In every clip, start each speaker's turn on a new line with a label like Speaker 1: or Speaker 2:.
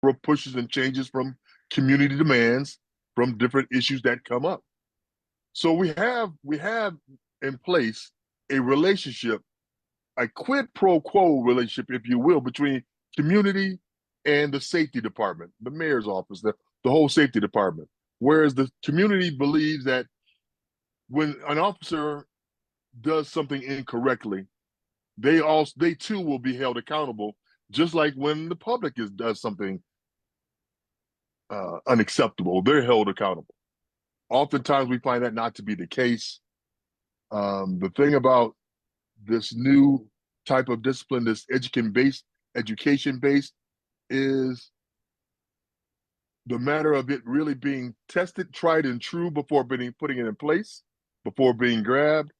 Speaker 1: of pushes and changes from community demands, from different issues that come up. So we have in place a relationship, a quid pro quo relationship, if you will, between community and the safety department, the mayor's office, the whole safety department. Whereas the community believes that when an officer does something incorrectly, they too will be held accountable, just like when the public does something unacceptable, they're held accountable. Oftentimes, we find that not to be the case. The thing about this new type of discipline, this education based, is the matter of it really being tested, tried, and true before putting it in place, before being grabbed.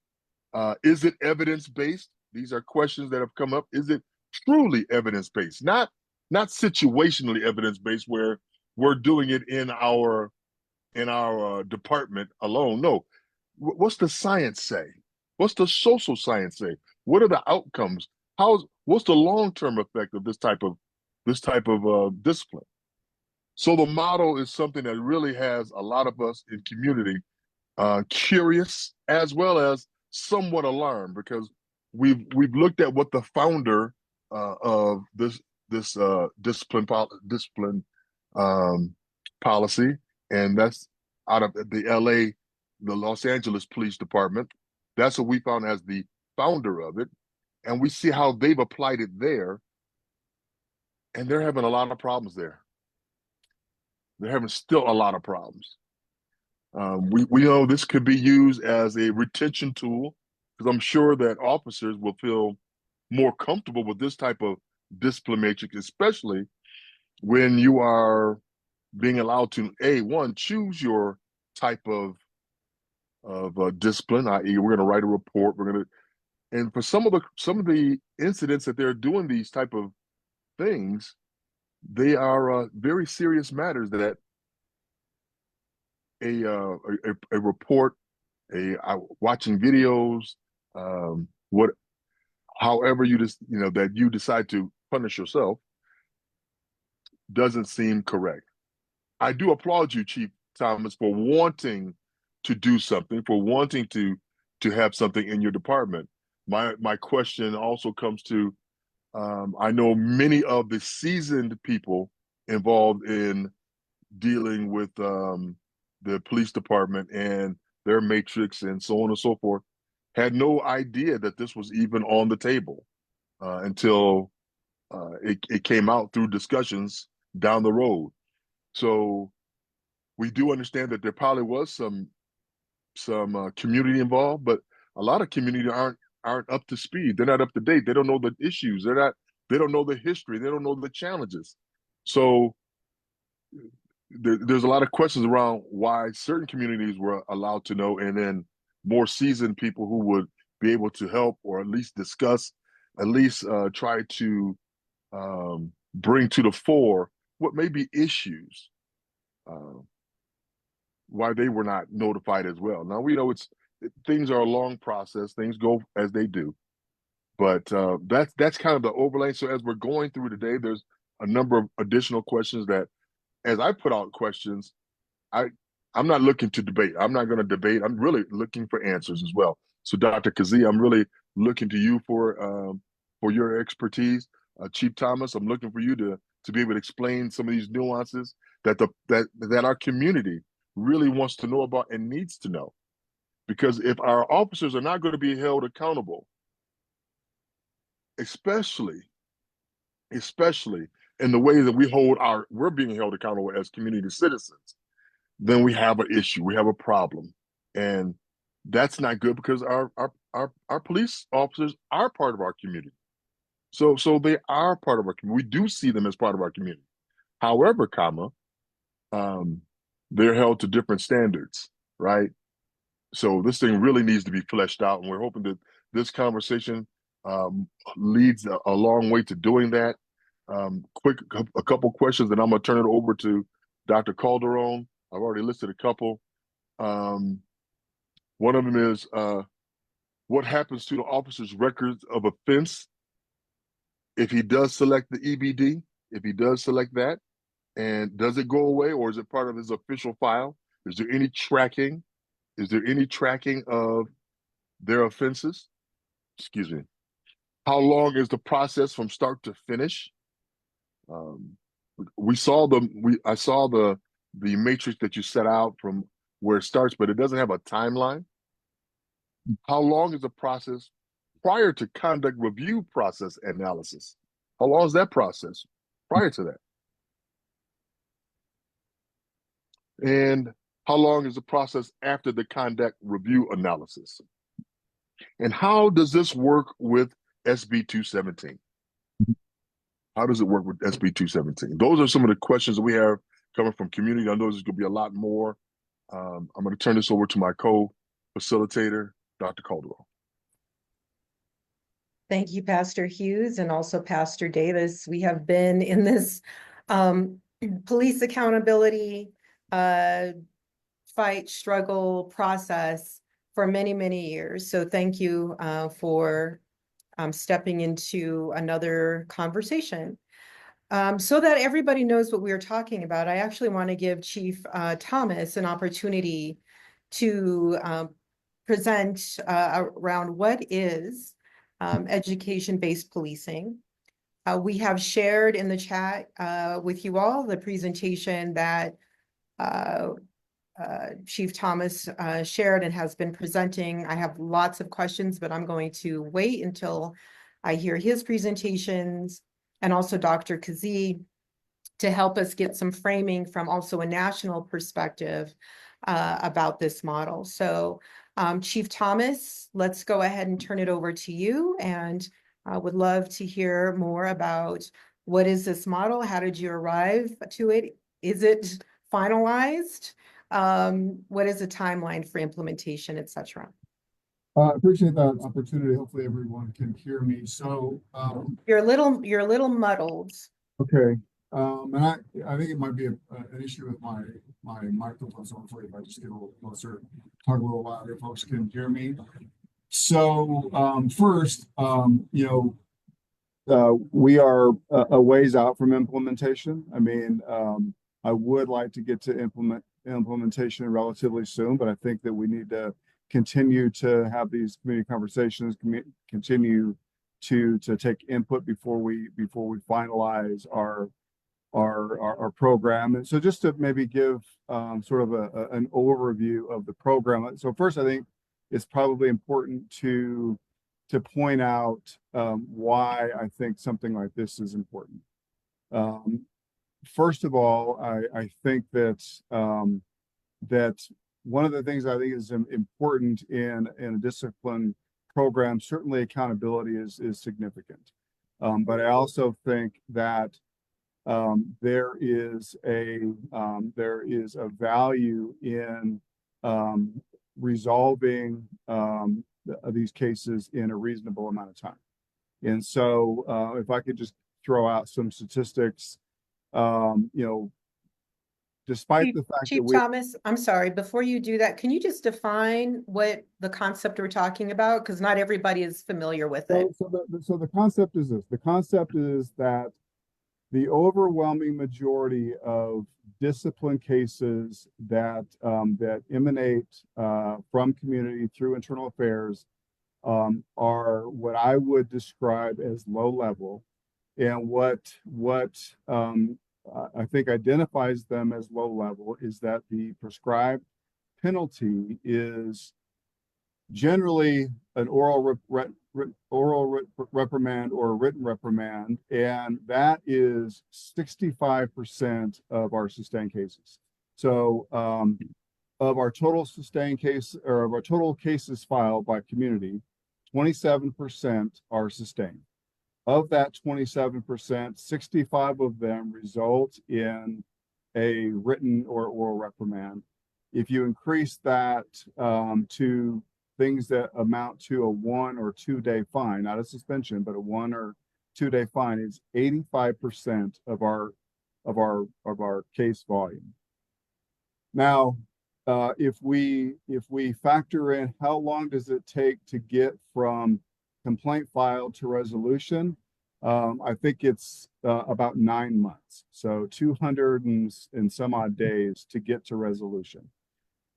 Speaker 1: Is it evidence based? These are questions that have come up. Is it truly evidence based? Not situationally evidence based, where we're doing it in our department alone. No, what's the science say? What's the social science say? What are the outcomes? What's the long term effect of this type of discipline? So the model is something that really has a lot of us in community curious as well as somewhat alarmed, because we've looked at what the founder of this discipline um, policy, and that's out of the LA, the Los Angeles Police Department. That's what we found as the founder of it, and we see how they've applied it there, and they're having a lot of problems there. They're having still a lot of problems. We know this could be used as a retention tool, because I'm sure that officers will feel more comfortable with this type of discipline matrix, especially when you are being allowed to one choose your type of discipline, i.e., we're going to write a report. We're going to, and for some of the incidents that they're doing these type of things, they are very serious matters that a report, watching videos, what however that you decide to punish yourself, doesn't seem correct. I do applaud you, Chief Thomas, for wanting to do something, for wanting to have something in your department. My question also comes to, I know many of the seasoned people involved in dealing with the police department and their matrix and so on and so forth had no idea that this was even on the table until it came out through discussions down the road. So we do understand that there probably was some community involved, but a lot of community aren't up to speed. They're not up to date. They don't know the issues. They don't know the history. They don't know the challenges. So there's a lot of questions around why certain communities were allowed to know, and then more seasoned people who would be able to help or at least discuss, at least try to bring to the fore what may be issues, uh, why they were not notified as well. Now we know things are a long process; things go as they do, but that's kind of the overlay. So as we're going through today, there's a number of additional questions that, as I put out questions, I I'm not looking to debate. I'm not going to debate. I'm really looking for answers as well. So, Dr. Keesee, I'm really looking to you for your expertise. Chief Thomas, I'm looking for you to be able to explain some of these nuances that our community really wants to know about and needs to know. Because if our officers are not going to be held accountable, especially especially in the way that we're being held accountable as community citizens, then we have an issue. We have a problem, and that's not good, because our police officers are part of our community. So they are part of our community. We do see them as part of our community. However, um, they're held to different standards, right? So this thing really needs to be fleshed out, and we're hoping that this conversation leads a long way to doing that. A couple questions, and I'm going to turn it over to Dr. Calderon. I've already listed a couple. Um, One of them is, what happens to the officer's records of offense if he does select the EBD, if he does select that? And does it go away, or is it part of his official file? Is there any tracking? Is there any tracking of their offenses? Excuse me. How long is the process from start to finish? Um, I saw the matrix that you set out from where it starts, but it doesn't have a timeline. How long is the process prior to conduct review process analysis? How long is that process prior to that? And how long is the process after the conduct review analysis? And how does this work with SB 217? How does it work with SB 217? Those are some of the questions that we have coming from community. I know there's going to be a lot more. I'm going to turn this over to my co-facilitator, Dr. Caldwell.
Speaker 2: Thank you, Pastor Hughes, and also Pastor Davis. We have been in this police accountability fight, struggle process for many, many years. So thank you for stepping into another conversation. So that everybody knows what we are talking about, I actually want to give Chief Thomas an opportunity to present around what is education-based policing. We have shared in the chat with you all the presentation that Chief Thomas shared and has been presenting. I have lots of questions, but I'm going to wait until I hear his presentations, and also Dr. Keesee, to help us get some framing from also a national perspective about this model. So Chief Thomas, let's go ahead and turn it over to you, and I would love to hear more about what is this model? How did you arrive to it? Is it finalized? What is the timeline for implementation, et cetera?
Speaker 3: I appreciate that opportunity. Hopefully everyone can hear me. So
Speaker 2: You're a little muddled.
Speaker 3: okay. And I think it might be an issue with my microphone. So hopefully if I just get a little closer, talk a little louder, folks can hear me. So first, we are a ways out from implementation. I mean, I would like to get to implementation relatively soon, but I think that we need to continue to have these community conversations, continue to take input before we finalize our program. And so just to maybe give sort of an overview of the program. So first, I think it's probably important to point out why I think something like this is important. First of all, I think that that one of the things I think is important in a discipline program, certainly accountability is significant. But I also think that there is a value in resolving these cases in a reasonable amount of time. And so if I could just throw out some statistics, despite the fact
Speaker 2: Chief
Speaker 3: that
Speaker 2: Thomas, I'm sorry, before you do that, can you just define what the concept we're talking about? Because not everybody is familiar with it.
Speaker 3: So the concept is this. The concept is that the overwhelming majority of discipline cases that emanate from community through internal affairs are what I would describe as low level, and what I think identifies them as low level is that the prescribed penalty is generally an oral reprimand or a written reprimand, and that is 65% of our sustained cases. So of our total sustained case, or of our total cases filed by community, 27% are sustained. Of that 27%, 65 of them result in a written or oral reprimand. If you increase that to things that amount to a 1 or 2 day fine, not a suspension, but a 1 or 2 day fine, is 85% of our case volume. Now, if we factor in how long does it take to get from complaint filed to resolution, I think it's about 9 months. So 200 and some odd days to get to resolution.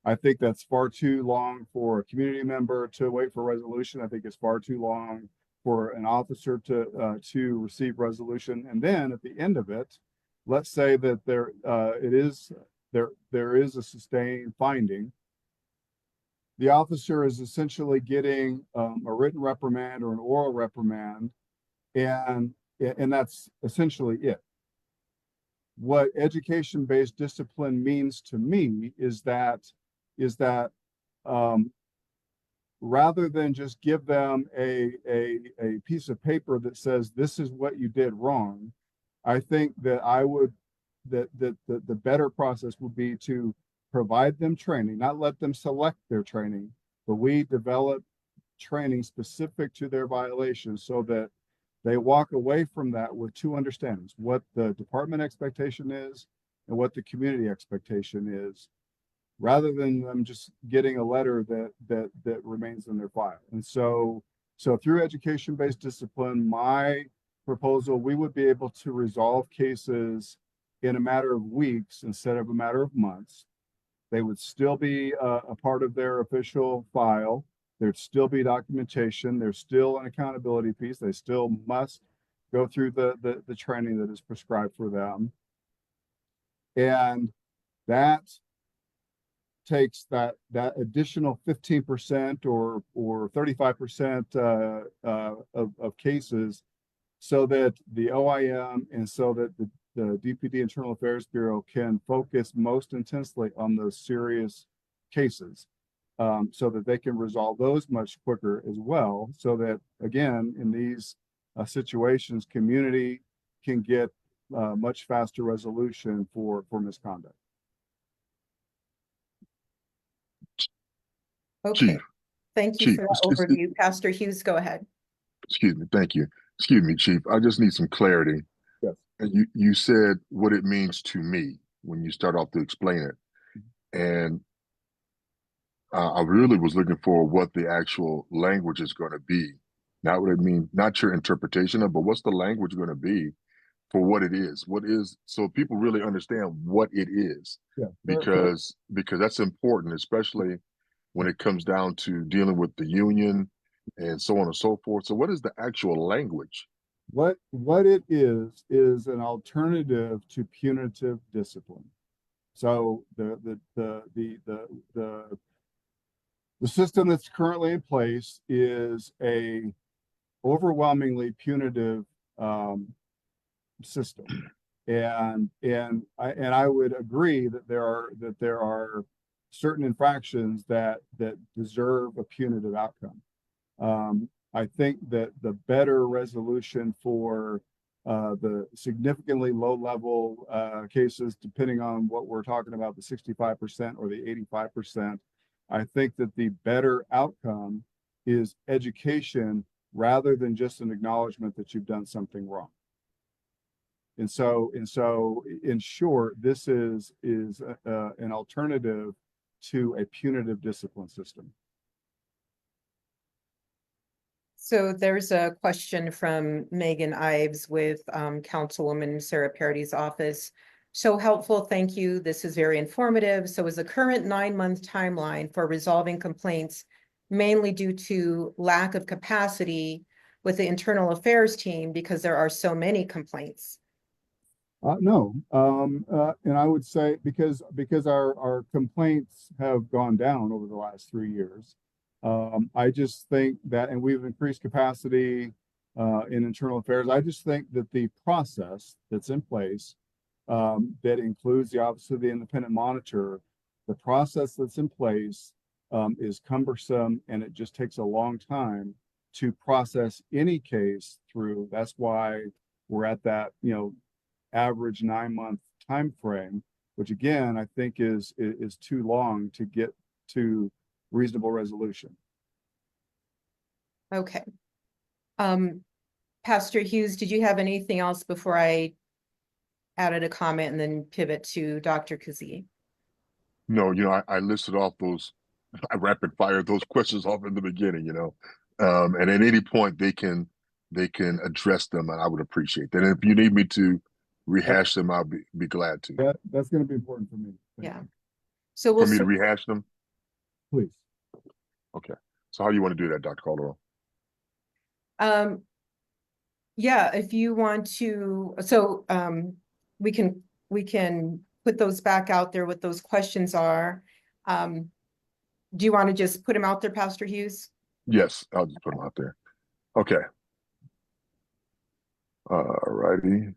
Speaker 3: I think that's far too long for a community member to wait for resolution. I think it's far too long for an officer to receive resolution. And then at the end of it, let's say that there is a sustained finding. The officer is essentially getting a written reprimand or an oral reprimand, and that's essentially it. What education-based discipline means to me is that um, rather than just give them a piece of paper that says this is what you did wrong, I think that the better process would be to provide them training, not let them select their training, but we develop training specific to their violations so that they walk away from that with two understandings: what the department expectation is and what the community expectation is, rather than them just getting a letter that remains in their file. And so through education-based discipline, my proposal, we would be able to resolve cases in a matter of weeks instead of a matter of months. They would still be a part of their official file. There'd still be documentation. There's still an accountability piece. They still must go through the training that is prescribed for them. And that takes that additional 15% or 35% of cases, so that the OIM and so that the DPD Internal Affairs Bureau can focus most intensely on those serious cases, so that they can resolve those much quicker as well. So that, again, in these situations, community can get much faster resolution for misconduct.
Speaker 2: Okay,
Speaker 1: Chief,
Speaker 2: thank you
Speaker 1: Chief,
Speaker 2: for that overview. Pastor Hughes, go ahead.
Speaker 1: excuse me, thank you. Excuse me, Chief. I just need some clarity.
Speaker 3: Yes.
Speaker 1: And you said what it means to me when you start off to explain it. And I really was looking for what the actual language is going to be. Not what it means, not your interpretation of, but what's the language going to be for what it is? What is, so people really understand what it is,
Speaker 3: Yeah.
Speaker 1: because that's important, especially when it comes down to dealing with the union and so on and so forth. So what is the actual language?
Speaker 3: What it is an alternative to punitive discipline. So the system that's currently in place is a overwhelmingly punitive system, and I would agree that there are certain infractions that deserve a punitive outcome. I think that the better resolution for the significantly low level cases, depending on what we're talking about, the 65% or the 85%, I think that the better outcome is education rather than just an acknowledgement that you've done something wrong. And so in short, this is an alternative to a punitive discipline system.
Speaker 2: So there's a question from Megan Ives with Councilwoman Sarah Parady's office. So helpful, thank you. This is very informative. So is the current 9-month timeline for resolving complaints mainly due to lack of capacity with the internal affairs team because there are so many complaints?
Speaker 3: No, and I would say because our complaints have gone down over the last 3 years. I just think that, and we've increased capacity in internal affairs. I just think that the process that's in place, that includes the Office of the Independent Monitor, the process that's in place is cumbersome, and it just takes a long time to process any case through. That's why we're at that, average 9-month time frame, which again I think is too long to get to reasonable resolution.
Speaker 2: Okay. Pastor Hughes, did you have anything else before I added a comment and then pivot to Dr. Keesee?
Speaker 1: No, I listed off those, I rapid fired those questions off in the beginning, and at any point they can they can address them, and I would appreciate that. And if you need me to rehash them, I'll be glad to.
Speaker 3: That's going to be important for me. Thank
Speaker 2: Yeah.
Speaker 3: you.
Speaker 2: So
Speaker 1: For
Speaker 2: we'll
Speaker 1: me to
Speaker 2: cer-
Speaker 1: rehash them?
Speaker 3: Please.
Speaker 1: Okay. So how do you want to do that, Dr. Calderon?
Speaker 2: yeah, if you want to, so we can put those back out there, what those questions are. Do you want to just put them out there, Pastor Hughes?
Speaker 1: Yes, I'll just put them out there. Okay. All righty.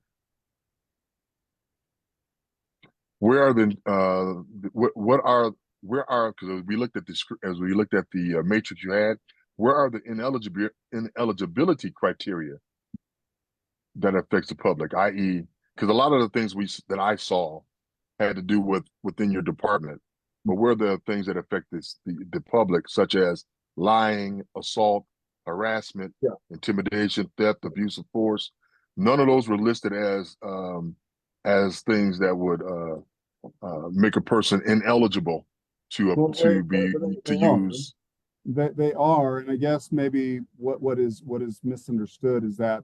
Speaker 1: Where are the where are, because we looked at this as we looked at the matrix you had, where are the ineligibility criteria that affects the public, i.e., because a lot of the things that I saw had to do with within your department, but where are the things that affect the public, such as lying, assault, harassment,
Speaker 3: Yeah.
Speaker 1: intimidation, theft, abuse of force? None of those were listed as things that would make a person ineligible
Speaker 3: Well, they are.
Speaker 1: use.
Speaker 3: They are, and I guess maybe what is misunderstood is that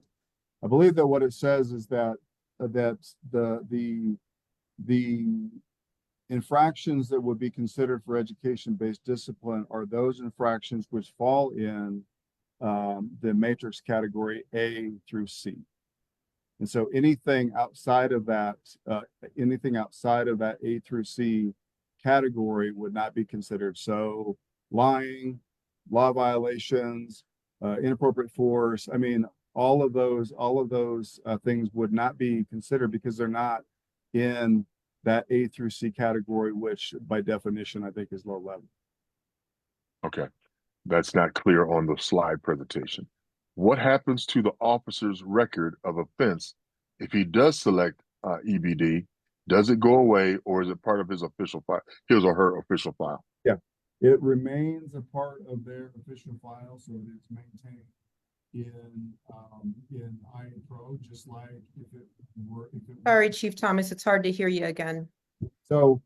Speaker 3: I believe that what it says is that the infractions that would be considered for education-based discipline are those infractions which fall in the matrix category A through C. And so anything outside of that A through C category would not be considered. So lying, law violations, inappropriate force. I mean, all of those things would not be considered because they're not in that A through C category, which by definition I think is low level.
Speaker 1: Okay, that's not clear on the slide presentation. What happens to the officer's record of offense if he does select EBD? Does it go away, or is it part of his official file, his or her official file?
Speaker 3: Yeah, it remains a part of their official file, so it is maintained in iPro, just like if it were.
Speaker 2: Sorry, Chief Thomas, it's hard to hear you again.
Speaker 3: So,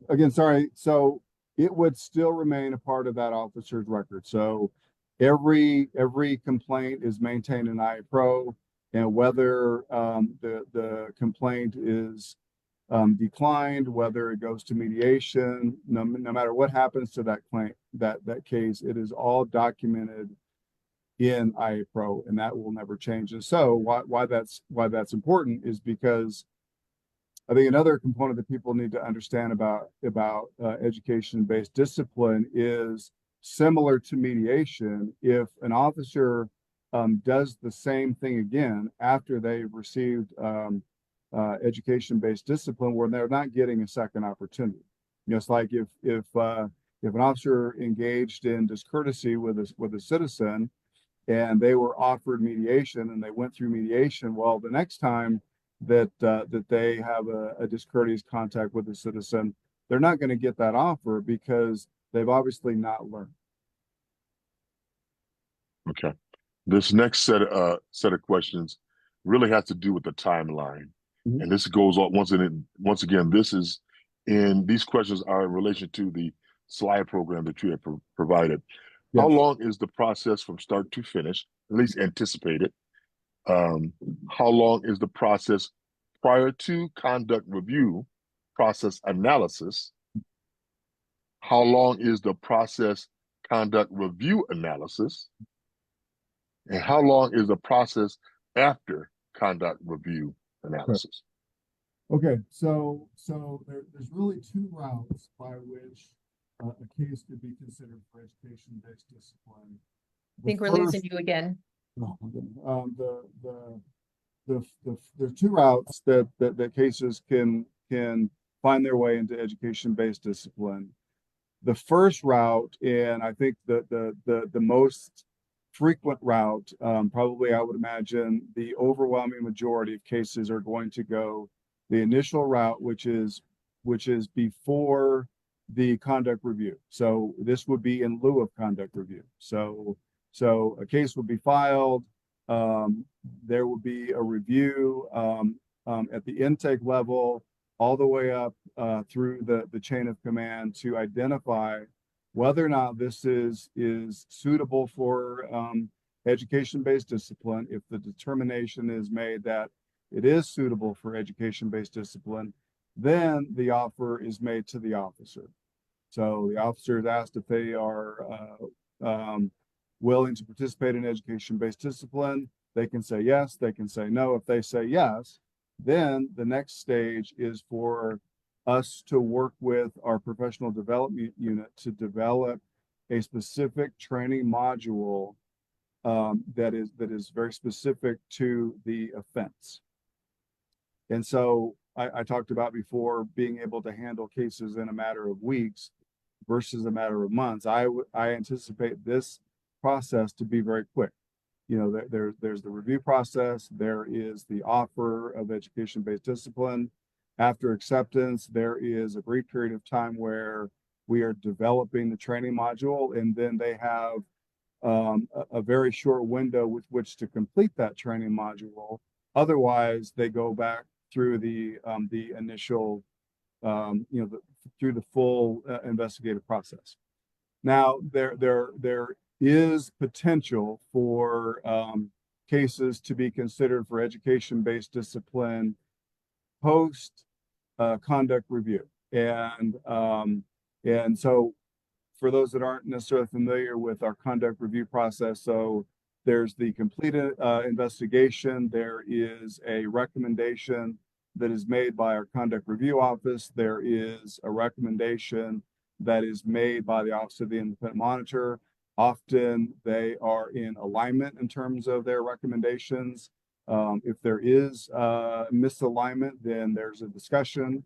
Speaker 3: again, sorry. So it would still remain a part of that officer's record. So every complaint is maintained in iPro, and whether the complaint is declined, whether it goes to mediation, no matter what happens to that case, it is all documented in iPro, and that will never change. And so why that's important is because I think another component that people need to understand about education-based discipline is similar to mediation. If an officer does the same thing again after they've received education-based discipline, where they're not getting a second opportunity. You know, it's like if an officer engaged in discourtesy with a citizen, and they were offered mediation and they went through mediation, well, the next time that they have a discourteous contact with a citizen, they're not going to get that offer because they've obviously not learned.
Speaker 1: Okay. This next set of questions really has to do with the timeline.
Speaker 3: Mhm.
Speaker 1: And this goes on once again, these questions are in relation to the slide program that you have provided.
Speaker 3: Yes.
Speaker 1: How long is the process from start to finish, at least anticipated? How long is the process prior to conduct review, process analysis? How long is the process conduct review analysis? And how long is the process after conduct review analysis?
Speaker 3: Okay, so there's really two routes by which a case could be considered for education-based discipline.
Speaker 2: I think we're losing you again.
Speaker 3: There's two routes that cases can find their way into education-based discipline. The first route, and I think the most frequent route, probably I would imagine the overwhelming majority of cases are going to go the initial route, which is before the conduct review. So this would be in lieu of conduct review. So a case would be filed. There will be a review at the intake level, all the way up through the chain of command to identify whether or not this is suitable for education-based discipline. If the determination is made that it is suitable for education-based discipline, then the offer is made to the officer. So the officer is asked if they are willing to participate in education-based discipline. They can say yes, they can say no. If they say yes, then the next stage is for us to work with our professional development unit to develop a specific training module that is very specific to the offense. And so I talked about before being able to handle cases in a matter of weeks versus a matter of months. I anticipate this process to be very quick. You know, there's the review process, there is the offer of education-based discipline. After acceptance, there is a brief period of time where we are developing the training module, and then they have a very short window with which to complete that training module. Otherwise, they go back through the initial, through the full investigative process. Now, there is potential for cases to be considered for education-based discipline post conduct review, and so for those that aren't necessarily familiar with our conduct review process, so there's the completed investigation, there is a recommendation that is made by our conduct review office, there is a recommendation that is made by the Office of the Independent Monitor. Often they are in alignment in terms of their recommendations. If there is misalignment, then there's a discussion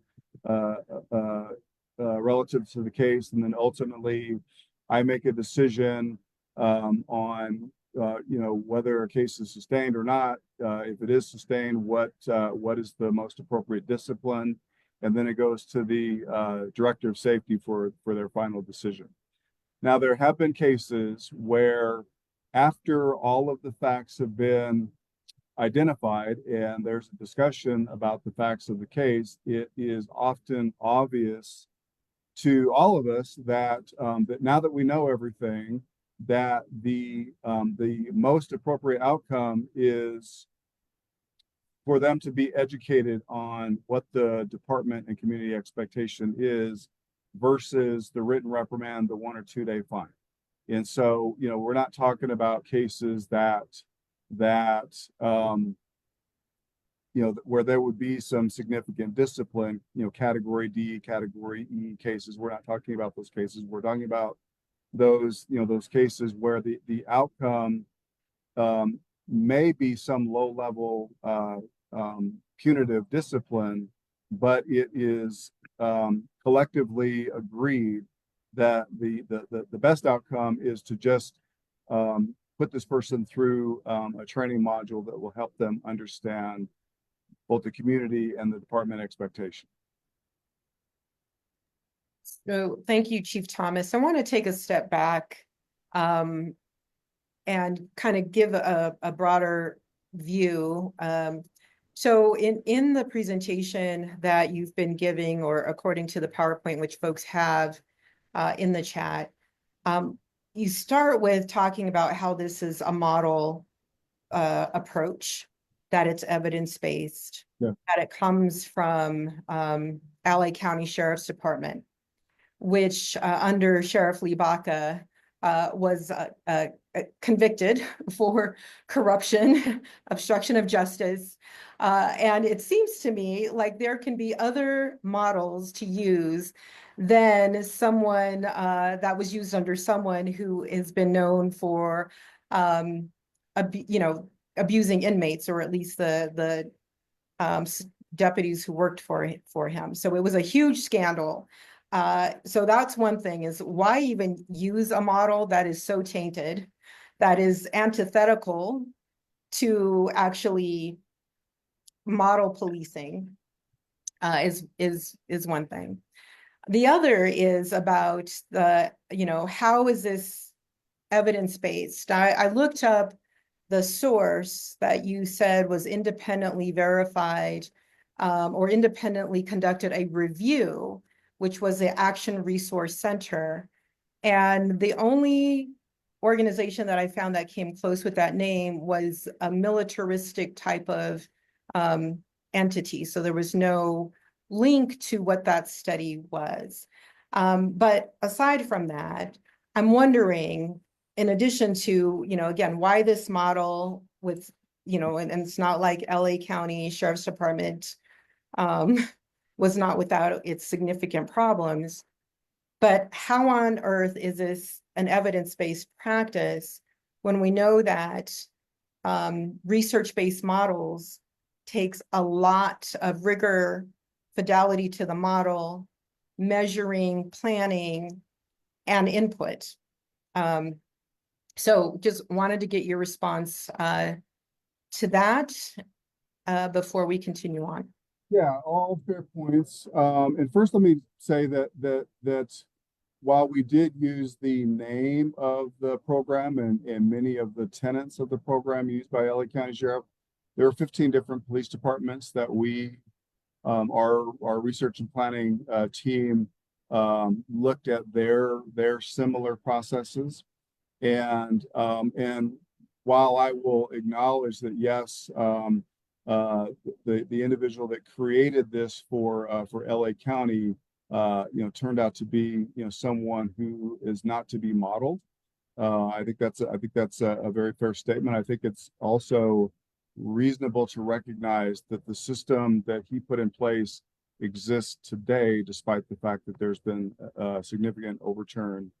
Speaker 3: relative to the case, and then ultimately I make a decision on whether a case is sustained or not. If it is sustained, what is the most appropriate discipline, and then it goes to the director of safety for their final decision. Now, there have been cases where after all of the facts have been identified and there's a discussion about the facts of the case, it is often obvious to all of us that that now that we know everything, that the most appropriate outcome is for them to be educated on what the department and community expectation is versus the written reprimand, the 1 or 2 day fine. And so, we're not talking about cases that where there would be some significant discipline, category D, category E cases. We're not talking about those cases. We're talking about those cases where the outcome may be some low level punitive discipline, but it is collectively agreed that the best outcome is to just put this person through a training module that will help them understand both the community and the department expectation.
Speaker 2: So thank you, Chief Thomas. I want to take a step back and kind of give a broader view. So in the presentation that you've been giving, or according to the PowerPoint, which folks have in the chat, you start with talking about how this is a model approach, that it's evidence-based, that it comes from LA County Sheriff's Department, which under Sheriff Lee Baca was convicted for corruption, obstruction of justice. And it seems to me like there can be other models to use than someone that was used under someone who has been known for, abusing inmates, or at least the deputies who worked for him. So it was a huge scandal. So that's one thing, is why even use a model that is so tainted, that is antithetical to actually model policing, is one thing. The other is about how is this evidence-based? I looked up the source that you said was independently verified or independently conducted a review, which was the Action Resource Center. And the only organization that I found that came close with that name was a militaristic type of entity. So there was no link to what that study was. But aside from that, I'm wondering, in addition to, again, why this model with, and it's not like LA County Sheriff's Department was not without its significant problems, but how on earth is this an evidence-based practice when we know that research-based models takes a lot of rigor, fidelity to the model, measuring, planning, and input. So just wanted to get your response to that before we continue on.
Speaker 3: Yeah, all fair points. And first, let me say that while we did use the name of the program and many of the tenets of the program used by LA County Sheriff, there are 15 different police departments that we, our research and planning team, looked at their similar processes. And while I will acknowledge that, yes, the individual that created this for LA County, turned out to be, someone who is not to be modeled. I think that's a very fair statement. I think it's also reasonable to recognize that the system that he put in place exists today, despite the fact that there's been a significant overturn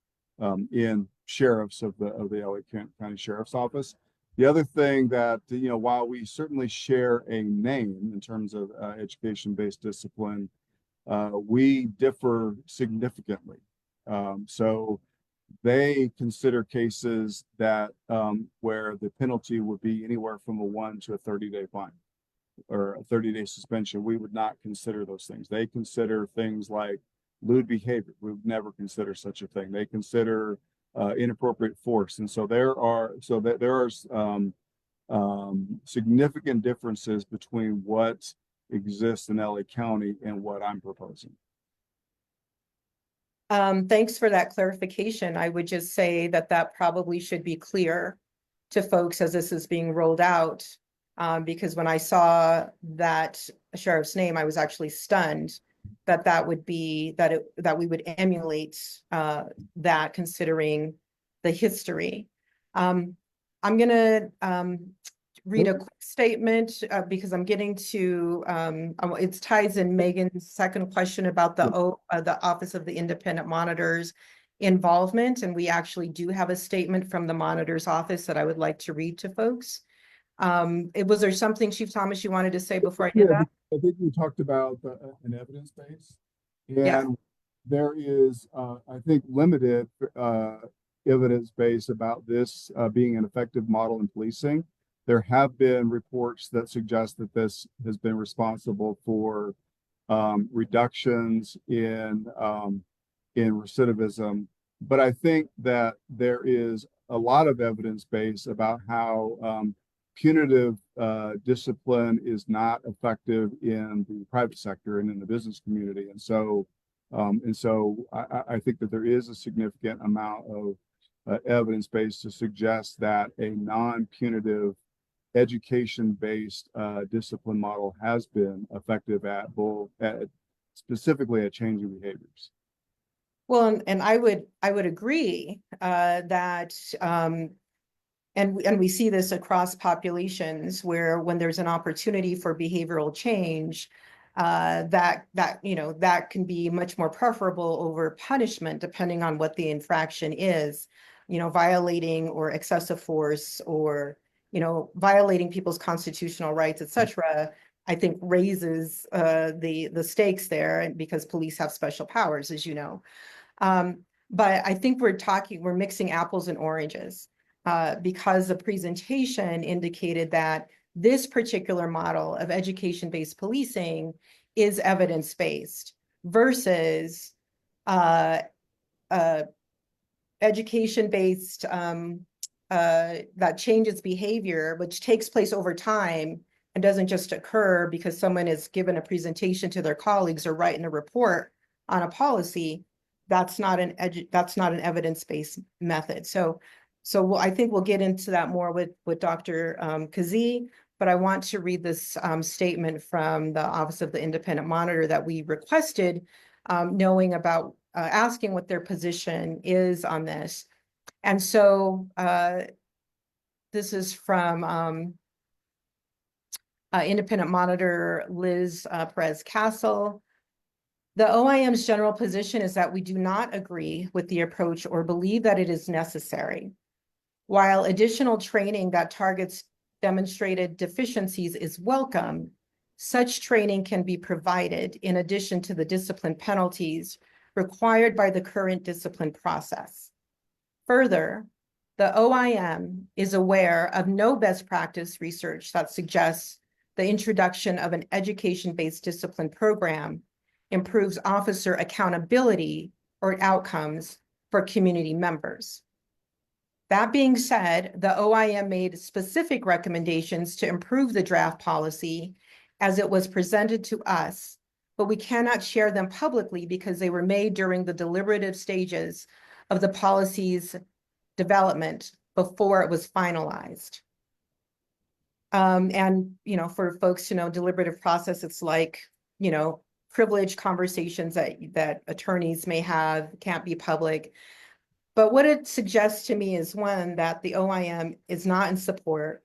Speaker 3: in sheriffs of the LA County Sheriff's Office. The other thing that, while we certainly share a name in terms of education-based discipline, we differ significantly. So they consider cases that where the penalty would be anywhere from a 1 to a 30-day fine or a 30-day suspension. We would not consider those things. They consider things like lewd behavior. We would never consider such a thing. They consider inappropriate force. And so there are significant differences between what exists in LA County and what I'm proposing.
Speaker 2: Thanks for that clarification. I would just say that probably should be clear to folks as this is being rolled out. Because when I saw that sheriff's name, I was actually stunned that would be that we would emulate that, considering the history. I'm gonna read a quick statement because I'm getting to it ties in Megan's second question about the Office of the Independent Monitor's involvement, and we actually do have a statement from the monitor's office that I would like to read to folks. Was there something, Chief Thomas, you wanted to say before I did that?
Speaker 3: I think we talked about an evidence base, and
Speaker 2: Yeah.
Speaker 3: there is, I think, limited evidence base about this being an effective model in policing. There have been reports that suggest that this has been responsible for reductions in recidivism, but I think that there is a lot of evidence base about how punitive discipline is not effective in the private sector and in the business community. And so I think that there is a significant amount of evidence base to suggest that a non-punitive education-based discipline model has been effective at specifically at changing behaviors.
Speaker 2: Well, and I would agree that and we see this across populations where when there's an opportunity for behavioral change, that can be much more preferable over punishment, depending on what the infraction is, violating or excessive force or, violating people's constitutional rights, etc. I think raises the stakes there because police have special powers, as you know. But I think we're mixing apples and oranges. Because the presentation indicated that this particular model of education-based policing is evidence-based versus education-based that changes behavior, which takes place over time and doesn't just occur because someone is given a presentation to their colleagues or writing a report on a policy. That's not an evidence-based method. So So I think we'll get into that more with Dr. Keesee, but I want to read this statement from the Office of the Independent Monitor that we requested, knowing about, asking what their position is on this. And so this is from Independent Monitor Liz Perez-Castle. The OIM's general position is that we do not agree with the approach or believe that it is necessary. While additional training that targets demonstrated deficiencies is welcome, such training can be provided in addition to the discipline penalties required by the current discipline process. Further, the OIM is aware of no best practice research that suggests the introduction of an education-based discipline program improves officer accountability or outcomes for community members. That being said, the OIM made specific recommendations to improve the draft policy as it was presented to us, but we cannot share them publicly because they were made during the deliberative stages of the policy's development before it was finalized. And, you know, for folks to know, deliberative process, it's like, you know, privileged conversations that attorneys may have, can't be public. But what it suggests to me is, one, that the OIM is not in support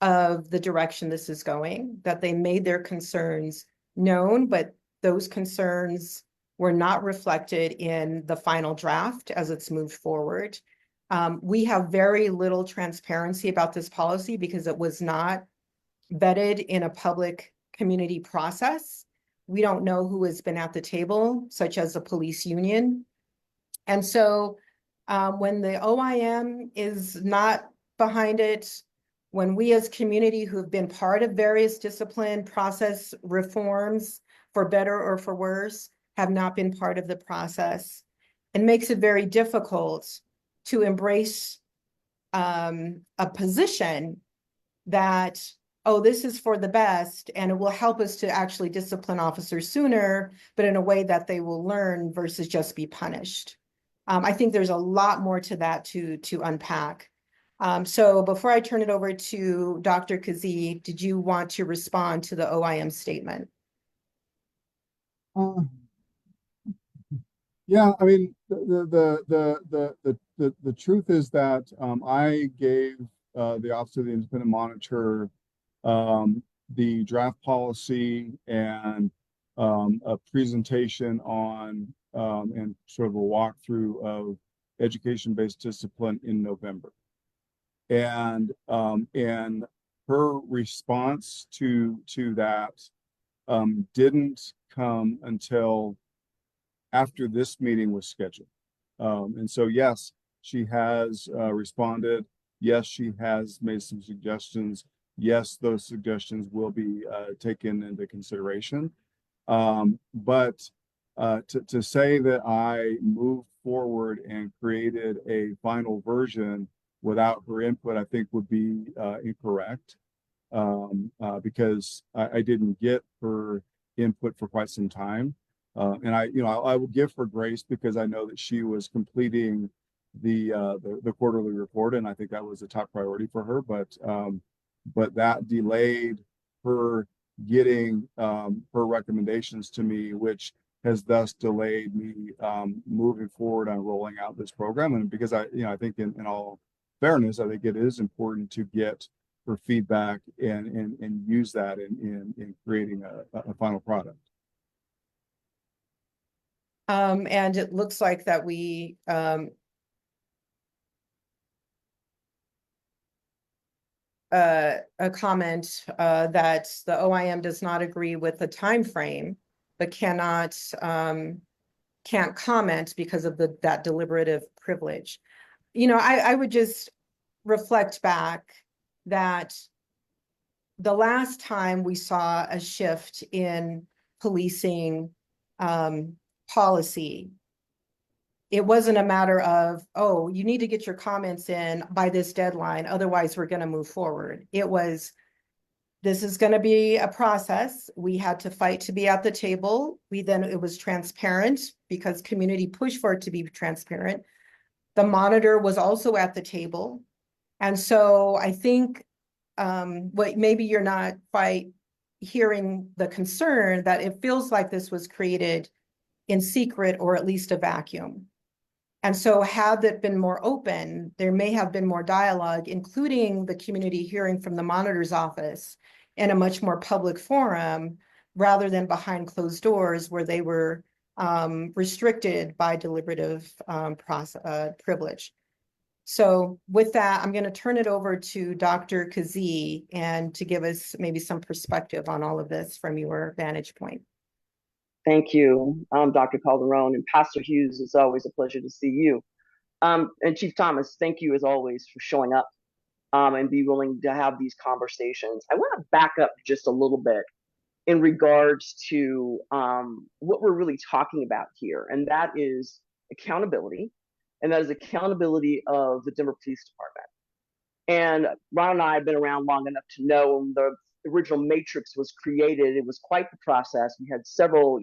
Speaker 2: of the direction this is going, that they made their concerns known, but those concerns were not reflected in the final draft as it's moved forward. We have very little transparency about this policy because it was not vetted in a public community process. We don't know who has been at the table, such as the police union. And so when the OIM is not behind it, when we as community who've been part of various discipline process reforms, for better or for worse, have not been part of the process, it makes it very difficult to embrace a position that, oh, this is for the best and it will help us to actually discipline officers sooner, but in a way that they will learn versus just be punished. I think there's a lot more to that to unpack. So before I turn it over to Dr. Keesee, did you want to respond to the OIM statement?
Speaker 3: Yeah, I mean, the truth is that I gave the Office of the Independent Monitor the draft policy and a presentation on and sort of a walkthrough of education-based discipline in November. And her response to that didn't come until after this meeting was scheduled. And so, yes, she has responded. Yes, she has made some suggestions. Yes, those suggestions will be taken into consideration. But to say that I moved forward and created a final version without her input, I think would be incorrect, because I didn't get her input for quite some time. And I will give her grace because I know that she was completing the quarterly report, and I think that was a top priority for her. But that delayed her getting her recommendations to me, which has thus delayed me moving forward on rolling out this program. And because I think in all fairness, I think it is important to get her feedback and use that in creating a final product.
Speaker 2: And it looks like that we a comment that the OIM does not agree with the time frame, but can't comment because of that deliberative privilege. You know, I would just reflect back that the last time we saw a shift in policing policy, it wasn't a matter of, oh, you need to get your comments in by this deadline, otherwise we're going to move forward. It was, this is going to be a process. We had to fight to be at the table. It was transparent because community pushed for it to be transparent. The monitor was also at the table. And so I think what maybe you're not quite hearing the concern that it feels like this was created in secret or at least a vacuum. And so had that been more open, there may have been more dialogue, including the community hearing from the monitor's office in a much more public forum, rather than behind closed doors where they were restricted by deliberative privilege. So with that, I'm going to turn it over to Dr. Keesee and to give us maybe some perspective on all of this from your vantage point.
Speaker 4: Thank you, Dr. Calderon, and Pastor Hughes. It's always a pleasure to see you. And Chief Thomas, thank you as always for showing up and be willing to have these conversations. I want to back up just a little bit in regards to what we're really talking about here, and that is accountability, and that is accountability of the Denver Police Department. And Ron and I have been around long enough to know when the original matrix was created, it was quite the process. We had several,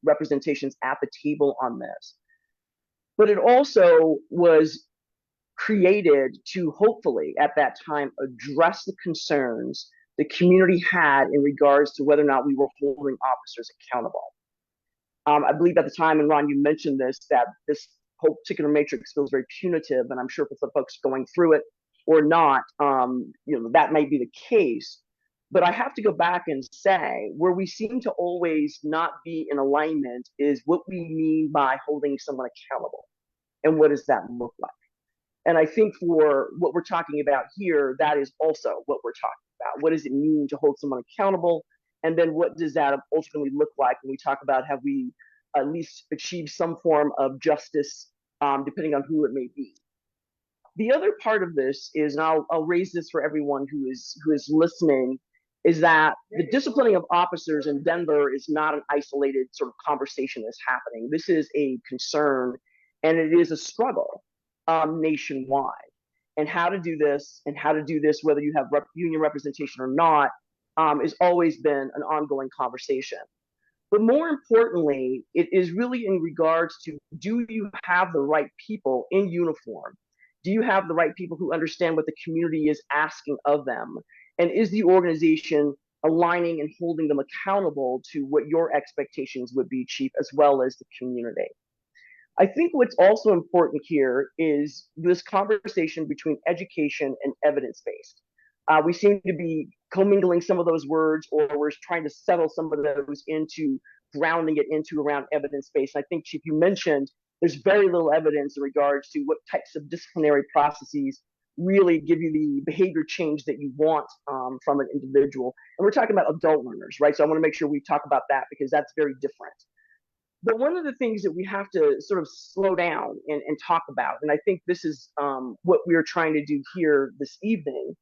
Speaker 4: representations at the table on this. But it also was created to hopefully at that time address the concerns the community had in regards to whether or not we were holding officers accountable. I believe at the time, and Ron, you mentioned this, that this whole particular matrix feels very punitive, and I'm sure for the folks going through it or not, that might be the case. But I have to go back and say, where we seem to always not be in alignment is what we mean by holding someone accountable. And what does that look like? And I think for what we're talking about here, that is also what we're talking about. What does it mean to hold someone accountable? And then what does that ultimately look like when we talk about have we at least achieved some form of justice, depending on who it may be. The other part of this is, and I'll raise this for everyone who is listening, is that the disciplining of officers in Denver is not an isolated sort of conversation that's happening. This is a concern, and it is a struggle nationwide. And how to do this, whether you have union representation or not, has always been an ongoing conversation. But more importantly, it is really in regards to, do you have the right people in uniform? Do you have the right people who understand what the community is asking of them? And is the organization aligning and holding them accountable to what your expectations would be, Chief, as well as the community? I think what's also important here is this conversation between education and evidence-based. We seem to be commingling some of those words, or we're trying to settle some of those into grounding it into around evidence-based. I think, Chief, you mentioned there's very little evidence in regards to what types of disciplinary processes really give you the behavior change that you want from an individual. And we're talking about adult learners, right? So I want to make sure we talk about that because that's very different. But one of the things that we have to sort of slow down and talk about, and I think this is what we're trying to do here this evening,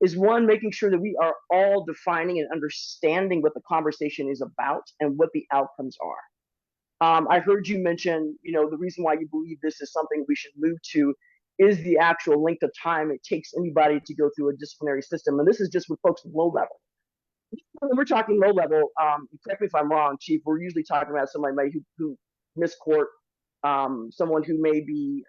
Speaker 4: is one, making sure that we are all defining and understanding what the conversation is about and what the outcomes are. I heard you mention, the reason why you believe this is something we should move to is the actual length of time it takes anybody to go through a disciplinary system. And this is just with folks at low level. When we're talking low level, correct me if I'm wrong, Chief, we're usually talking about somebody who missed court, someone who may be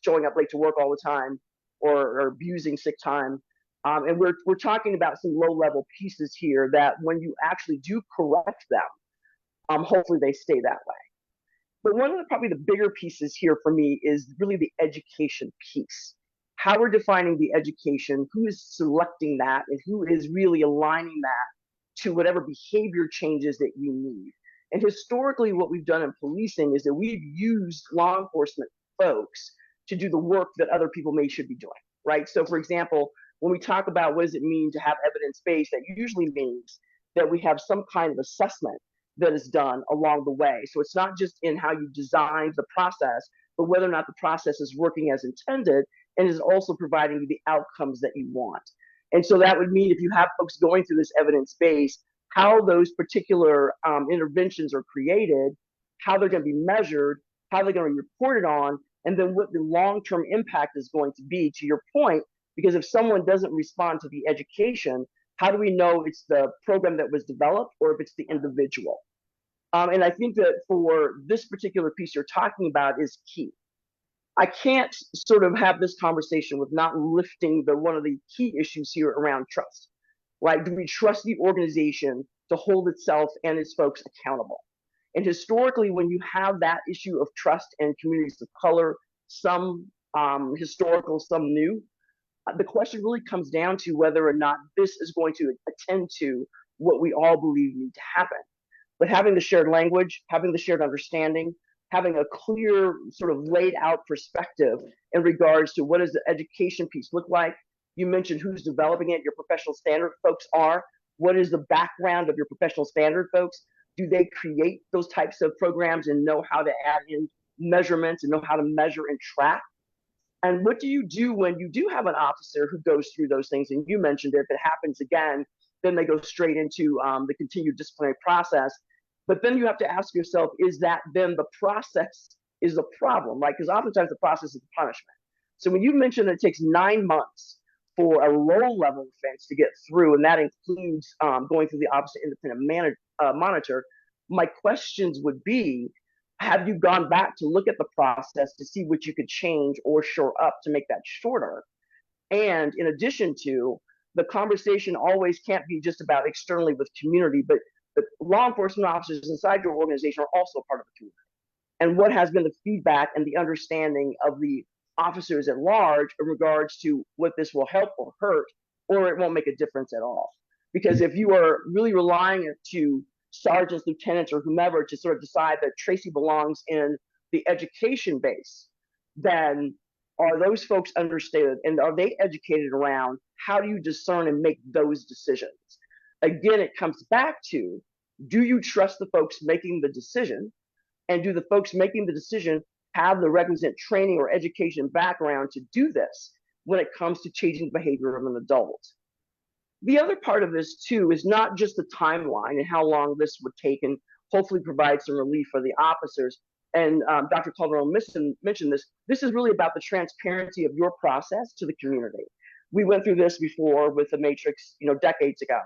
Speaker 4: showing up late to work all the time or abusing sick time. And we're talking about some low level pieces here that when you actually do correct them, hopefully they stay that way. But one of probably the bigger pieces here for me is really the education piece. How we're defining the education, who is selecting that, and who is really aligning that to whatever behavior changes that you need. And historically, what we've done in policing is that we've used law enforcement folks to do the work that other people should be doing, right? So for example, when we talk about what does it mean to have evidence-based, that usually means that we have some kind of assessment that is done along the way. So it's not just in how you design the process, but whether or not the process is working as intended and is also providing you the outcomes that you want. And so that would mean if you have folks going through this evidence base, how those particular interventions are created, how they're going to be measured, how they're going to be reported on, and then what the long-term impact is going to be, to your point, because if someone doesn't respond to the education, how do we know it's the program that was developed or if it's the individual? And I think that for this particular piece you're talking about is key. I can't sort of have this conversation with not lifting one of the key issues here around trust, right? Do we trust the organization to hold itself and its folks accountable? And historically, when you have that issue of trust in communities of color, some historical, some new, the question really comes down to whether or not this is going to attend to what we all believe need to happen. But having the shared language, having the shared understanding, having a clear sort of laid out perspective in regards to what does the education piece look like. You mentioned who's developing it, your professional standard folks are. What is the background of your professional standard folks? Do they create those types of programs and know how to add in measurements and know how to measure and track? And what do you do when you do have an officer who goes through those things? And you mentioned it, if it happens again, then they go straight into the continued disciplinary process. But then you have to ask yourself, is that then the process is the problem, right? Because oftentimes the process is the punishment. So when you mentioned that it takes 9 months for a low-level offense to get through, and that includes going through the Office of Independent Monitor, my questions would be, have you gone back to look at the process to see what you could change or shore up to make that shorter? And in addition to, the conversation always can't be just about externally with community, but the law enforcement officers inside your organization are also part of the community. And what has been the feedback and the understanding of the officers at large in regards to what this will help or hurt, or it won't make a difference at all? Because if you are really relying to sergeants, lieutenants, or whomever to sort of decide that Tracie belongs in the education base, then are those folks understood and are they educated around how do you discern and make those decisions? Again, it comes back to, do you trust the folks making the decision? And do the folks making the decision have the requisite training or education background to do this when it comes to changing the behavior of an adult? The other part of this, too, is not just the timeline and how long this would take and hopefully provide some relief for the officers. And Dr. Calderon mentioned this. This is really about the transparency of your process to the community. We went through this before with the Matrix, decades ago.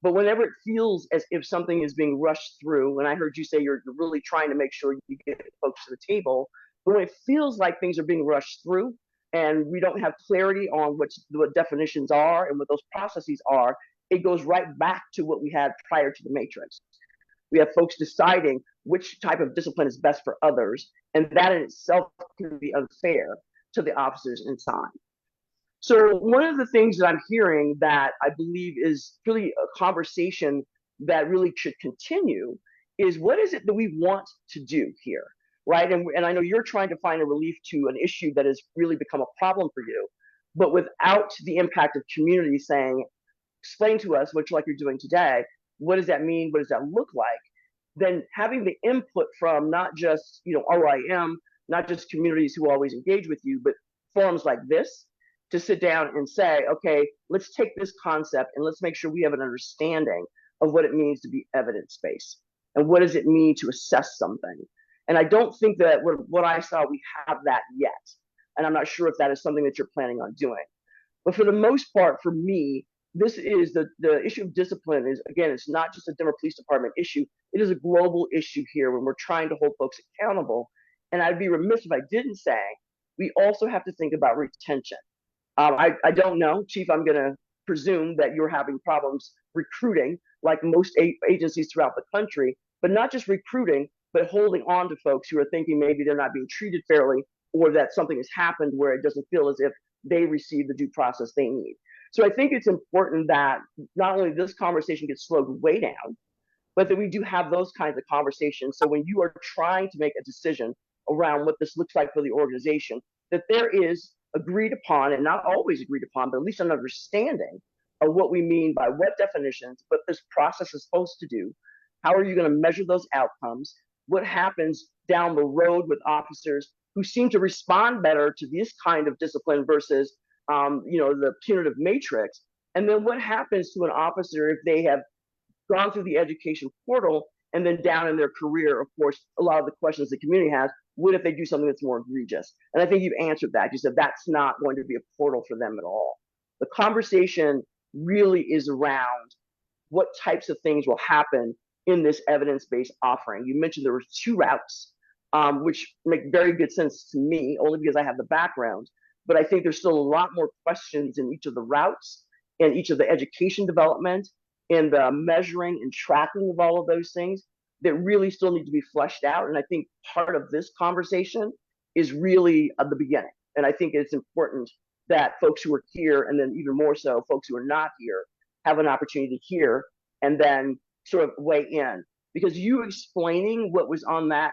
Speaker 4: But whenever it feels as if something is being rushed through, and I heard you say you're really trying to make sure you get folks to the table, but when it feels like things are being rushed through and we don't have clarity on what definitions are and what those processes are, it goes right back to what we had prior to the Matrix. We have folks deciding which type of discipline is best for others, and that in itself can be unfair to the officers inside. So one of the things that I'm hearing that I believe is really a conversation that really should continue is, what is it that we want to do here, right? And I know you're trying to find a relief to an issue that has really become a problem for you, but without the impact of community saying, explain to us, which like you're doing today, what does that mean? What does that look like? Then having the input from not just, OIM, not just communities who always engage with you, but forums like this, to sit down and say, okay, let's take this concept and let's make sure we have an understanding of what it means to be evidence-based and what does it mean to assess something. And I don't think that what I saw, we have that yet. And I'm not sure if that is something that you're planning on doing. But for the most part, for me, this is the issue of discipline is, again, it's not just a Denver Police Department issue. It is a global issue here when we're trying to hold folks accountable. And I'd be remiss if I didn't say, we also have to think about retention. I don't know, Chief, I'm going to presume that you're having problems recruiting like most agencies throughout the country, but not just recruiting, but holding on to folks who are thinking maybe they're not being treated fairly or that something has happened where it doesn't feel as if they receive the due process they need. So I think it's important that not only this conversation gets slowed way down, but that we do have those kinds of conversations. So when you are trying to make a decision around what this looks like for the organization, that there is agreed upon, and not always agreed upon, but at least an understanding of what we mean by what definitions, what this process is supposed to do. How are you going to measure those outcomes? What happens down the road with officers who seem to respond better to this kind of discipline versus, the punitive matrix? And then what happens to an officer if they have gone through the education portal and then down in their career? Of course, a lot of the questions the community has, what if they do something that's more egregious? And I think you've answered that. You said that's not going to be a portal for them at all. The conversation really is around what types of things will happen in this evidence-based offering. You mentioned there were 2 routes. which make very good sense to me, only because I have the background. But I think there's still a lot more questions in each of the routes, in each of the education development, in the measuring and tracking of all of those things that really still need to be fleshed out. And I think part of this conversation is really the beginning. And I think it's important that folks who are here, and then even more so, folks who are not here, have an opportunity to hear and then sort of weigh in. Because you explaining what was on that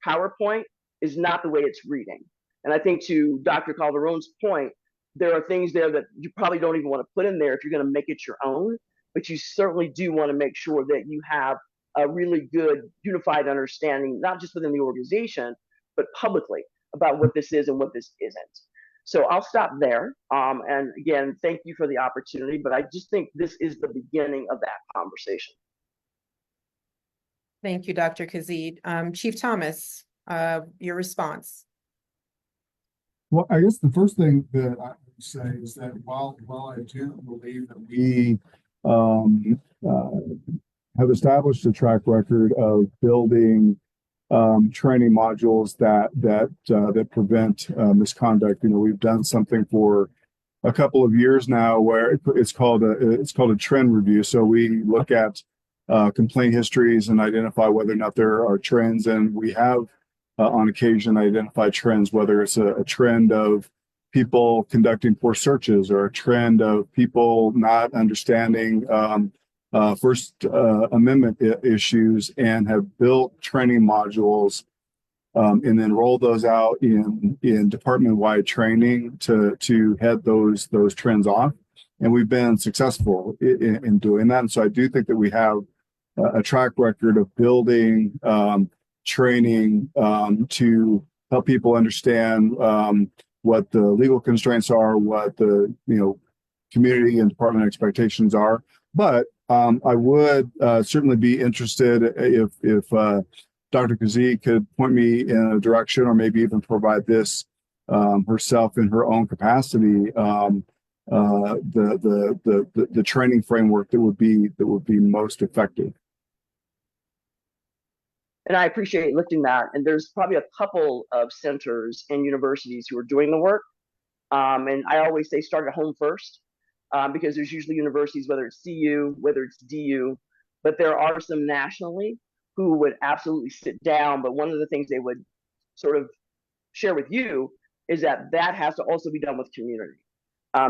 Speaker 4: PowerPoint is not the way it's reading. And I think to Dr. Calderon's point, there are things there that you probably don't even want to put in there if you're going to make it your own, but you certainly do want to make sure that you have a really good unified understanding, not just within the organization, but publicly about what this is and what this isn't. So I'll stop there. And again, thank you for the opportunity, but I just think this is the beginning of that conversation.
Speaker 2: Thank you, Dr. Keesee. Chief Thomas, your response.
Speaker 3: Well, I guess the first thing that I would say is that while I do believe that we have established a track record of building training modules that prevent misconduct, we've done something for a couple of years now where it's called a trend review. So we look at complaint histories and identify whether or not there are trends, and we have on occasion identify trends, whether it's a trend of people conducting poor searches or a trend of people not understanding First Amendment issues, and have built training modules and then roll those out in department-wide training to head those trends off. And we've been successful in doing that. And so I do think that we have a track record of building training to help people understand what the legal constraints are, what the community and department expectations are. But I would certainly be interested if Dr. Keesee could point me in a direction, or maybe even provide this herself in her own capacity, the training framework that would be most effective.
Speaker 4: And I appreciate lifting that. And there's probably a couple of centers and universities who are doing the work. And I always say start at home first, because there's usually universities, whether it's CU, whether it's DU, but there are some nationally who would absolutely sit down. But one of the things they would sort of share with you is that has to also be done with community.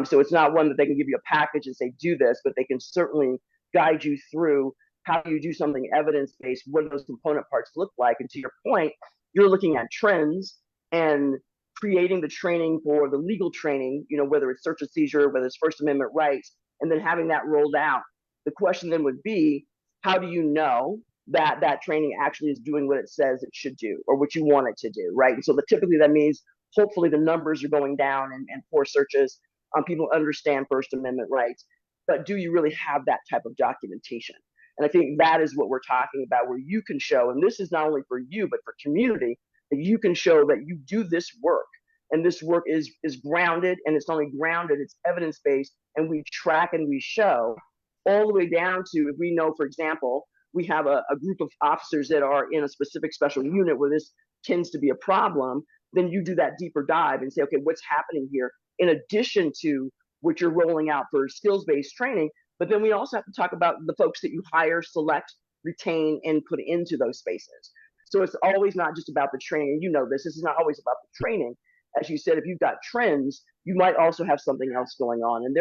Speaker 4: So it's not one that they can give you a package and say, do this, but they can certainly guide you through how you do something evidence-based, what do those component parts look like. And to your point, you're looking at trends and creating the training for the legal training, whether it's search and seizure, whether it's First Amendment rights, and then having that rolled out. The question then would be, how do you know that that training actually is doing what it says it should do, or what you want it to do, right? And so typically that means hopefully the numbers are going down and poor searches, people understand First Amendment rights, but do you really have that type of documentation? And I think that is what we're talking about, where you can show, and this is not only for you, but for community, that you can show that you do this work. And this work is grounded, and it's not only grounded, it's evidence-based, and we track and we show all the way down to, if we know, for example, we have a group of officers that are in a specific special unit where this tends to be a problem, then you do that deeper dive and say, okay, what's happening here? In addition to what you're rolling out for skills-based training, but then we also have to talk about the folks that you hire, select, retain, and put into those spaces. So it's always not just about the training. This is not always about the training. As you said, if you've got trends, you might also have something else going on. And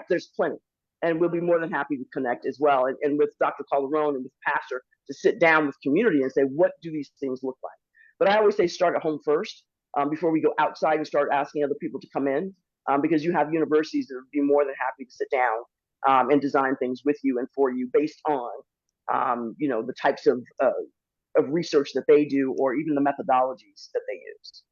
Speaker 4: there's plenty. And we'll be more than happy to connect as well. And with Dr. Calderon and with Pastor, to sit down with community and say, what do these things look like? But I always say start at home first, before we go outside and start asking other people to come in, because you have universities that would be more than happy to sit down and design things with you and for you based on, the types of research that they do, or even the methodologies that they use.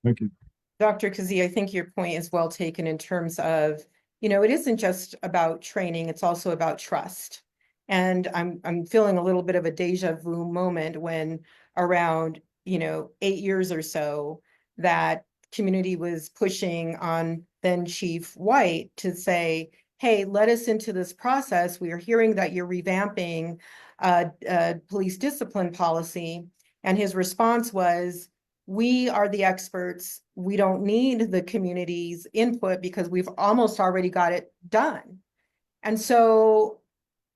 Speaker 3: Thank you.
Speaker 2: Dr. Keesee, I think your point is well taken in terms of, it isn't just about training, it's also about trust. And I'm feeling a little bit of a deja vu moment when around, 8 years or so, that community was pushing on then Chief White to say, hey, let us into this process. We are hearing that you're revamping police discipline policy. And his response was, we are the experts. We don't need the community's input because we've almost already got it done. And so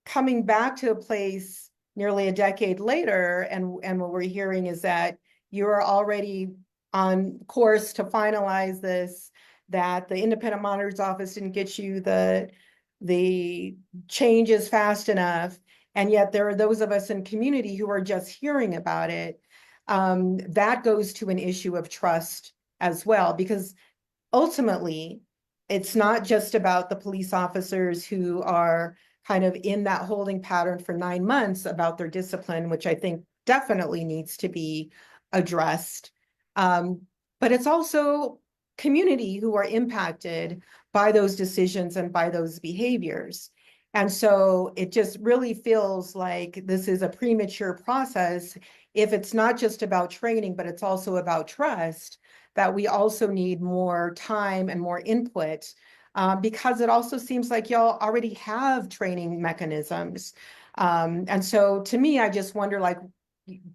Speaker 2: coming back to a place nearly a decade later, and what we're hearing is that you're already on course to finalize this, that the independent monitor's office didn't get you the changes fast enough, and yet there are those of us in community who are just hearing about it. That goes to an issue of trust as well, because ultimately, it's not just about the police officers who are kind of in that holding pattern for 9 months about their discipline, which I think definitely needs to be addressed. But it's also community who are impacted by those decisions and by those behaviors. And so it just really feels like this is a premature process if it's not just about training, but it's also about trust, that we also need more time and more input, because it also seems like y'all already have training mechanisms. And so to me, I just wonder, like,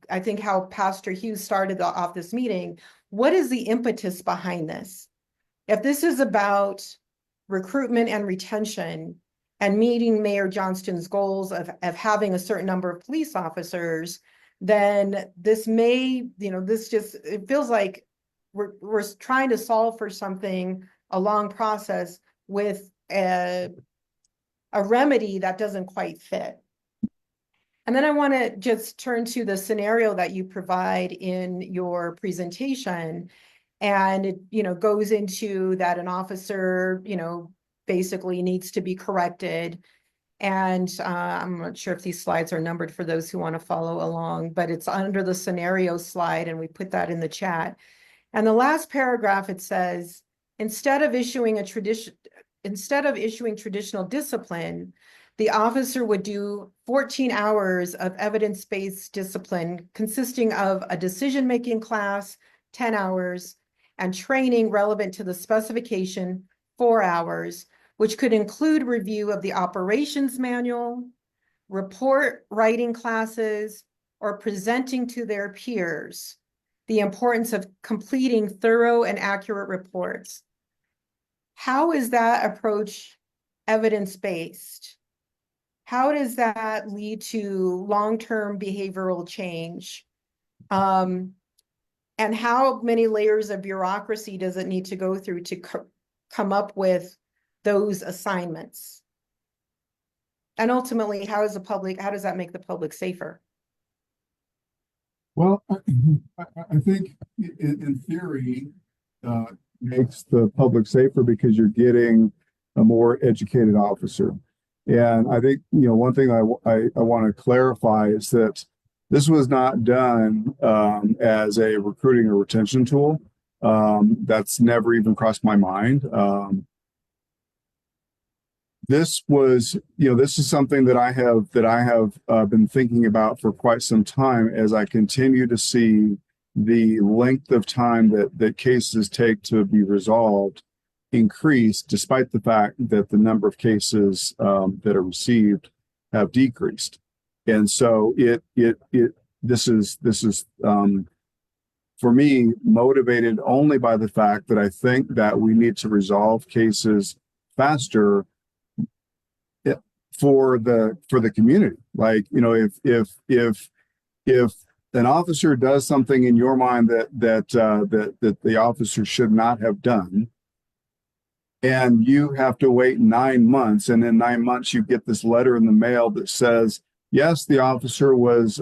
Speaker 2: I think how Pastor Hughes started off this meeting, what is the impetus behind this? If this is about recruitment and retention and meeting Mayor Johnston's goals of having a certain number of police officers, then this may, this just, it feels like we're trying to solve for something, a long process with a remedy that doesn't quite fit. And then I want to just turn to the scenario that you provide in your presentation. And it, goes into that an officer, basically needs to be corrected. And I'm not sure if these slides are numbered for those who want to follow along, but it's under the scenario slide, and we put that in the chat. And the last paragraph, it says, instead of issuing traditional discipline, the officer would do 14 hours of evidence-based discipline consisting of a decision-making class, 10 hours, and training relevant to the specification, 4 hours, which could include review of the operations manual, report writing classes, or presenting to their peers the importance of completing thorough and accurate reports. How is that approach evidence-based? How does that lead to long-term behavioral change? And how many layers of bureaucracy does it need to go through to come up with those assignments? And ultimately, how does that make the public safer?
Speaker 3: Well, I think in theory, makes the public safer because you're getting a more educated officer. And I think, one thing I want to clarify is that this was not done as a recruiting or retention tool. That's never even crossed my mind. This was, this is something that I have been thinking about for quite some time as I continue to see the length of time that cases take to be resolved increase, despite the fact that the number of cases that are received have decreased. And so this is for me motivated only by the fact that I think that we need to resolve cases faster for the community. Like, if an officer does something in your mind that the officer should not have done, and you have to wait 9 months, and in 9 months you get this letter in the mail that says, yes, the officer was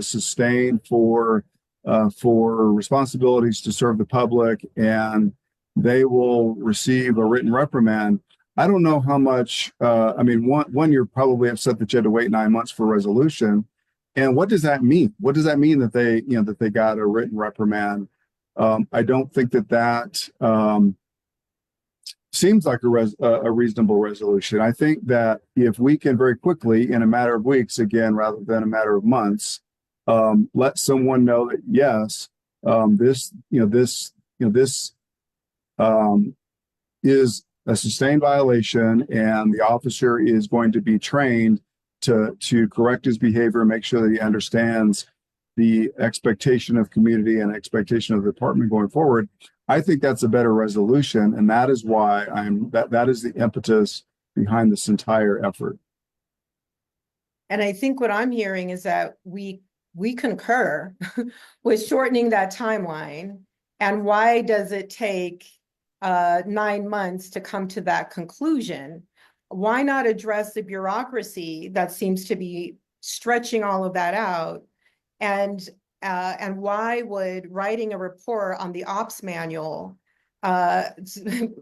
Speaker 3: sustained for responsibilities to serve the public, and they will receive a written reprimand. I don't know how much, one, you're probably upset that you had to wait 9 months for resolution. And what does that mean? What does that mean that they got a written reprimand? I don't think that seems like a reasonable resolution. I think that if we can very quickly, in a matter of weeks, again, rather than a matter of months, let someone know that, yes, this is a sustained violation, and the officer is going to be trained to correct his behavior and make sure that he understands the expectation of community and expectation of the department going forward, I think that's a better resolution. And that is why that is the impetus behind this entire effort.
Speaker 2: And I think what I'm hearing is that we concur with shortening that timeline. And why does it take 9 months to come to that conclusion? Why not address the bureaucracy that seems to be stretching all of that out? And why would writing a report on the ops manual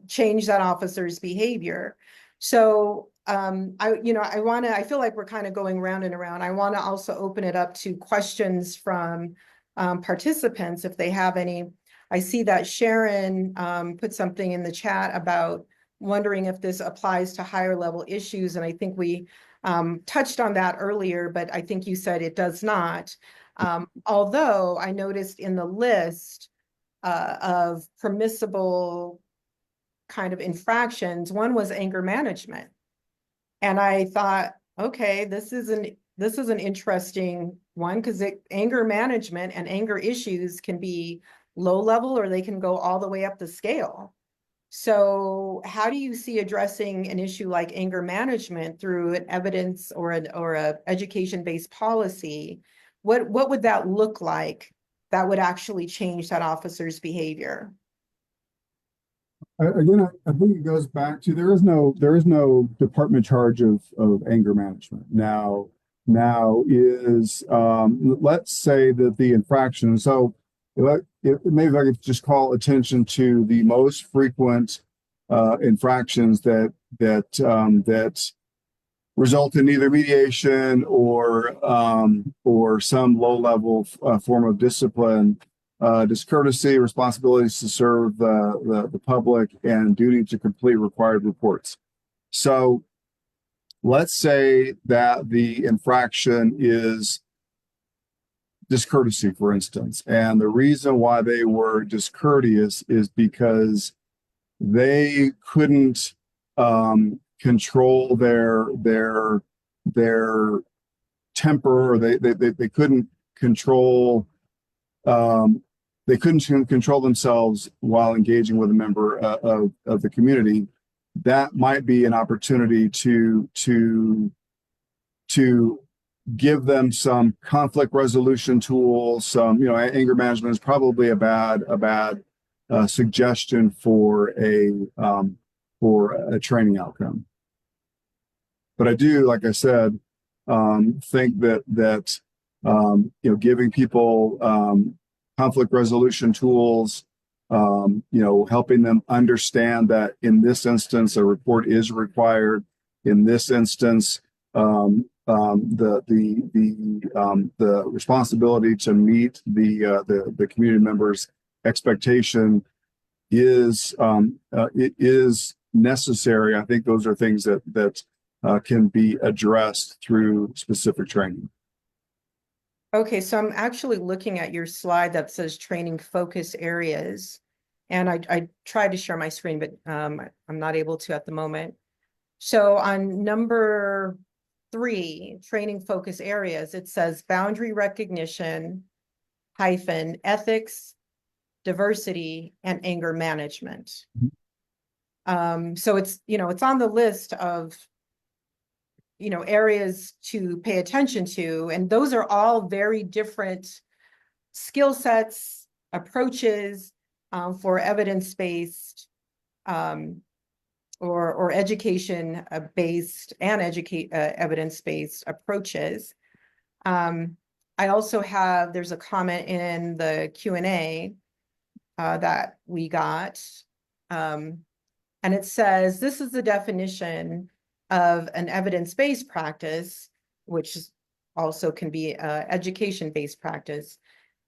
Speaker 2: change that officer's behavior? So I feel like we're kind of going round and around. I want to also open it up to questions from participants if they have any. I see that Sharon put something in the chat about wondering if this applies to higher level issues. And I think we touched on that earlier, but I think you said it does not. Although I noticed in the list of permissible kind of infractions, one was anger management. And I thought, okay, this is an interesting one, because anger management and anger issues can be low level or they can go all the way up the scale. So how do you see addressing an issue like anger management through an evidence or a education-based policy? What would that look like that would actually change that officer's behavior?
Speaker 3: Again, I think it goes back to there is no department charge of anger management. Now is let's say that the infraction. So maybe I could just call attention to the most frequent infractions that result in either mediation or some low level form of discipline. Discourtesy, responsibilities to serve the public, and duty to complete required reports. So let's say that the infraction is discourtesy, for instance, and the reason why they were discourteous is because they couldn't control their temper, or they couldn't control themselves while engaging with a member of the community. That might be an opportunity to give them some conflict resolution tools. Some, anger management is probably a bad suggestion for a training outcome. But I do, like I said, think that giving people conflict resolution tools, helping them understand that in this instance a report is required. In this instance, the responsibility to meet the community members' expectation is necessary. I think those are things that can be addressed through specific training.
Speaker 2: Okay, so I'm actually looking at your slide that says training focus areas. And I tried to share my screen, but I'm not able to at the moment. So on number 3, training focus areas, it says boundary recognition, ethics, diversity, and anger management. So it's on the list of areas to pay attention to. And those are all very different skill sets, approaches for evidence-based or education-based and evidence-based approaches. I also there's a comment in the Q&A that we got. And it says, this is the definition of an evidence-based practice, which also can be education-based practice: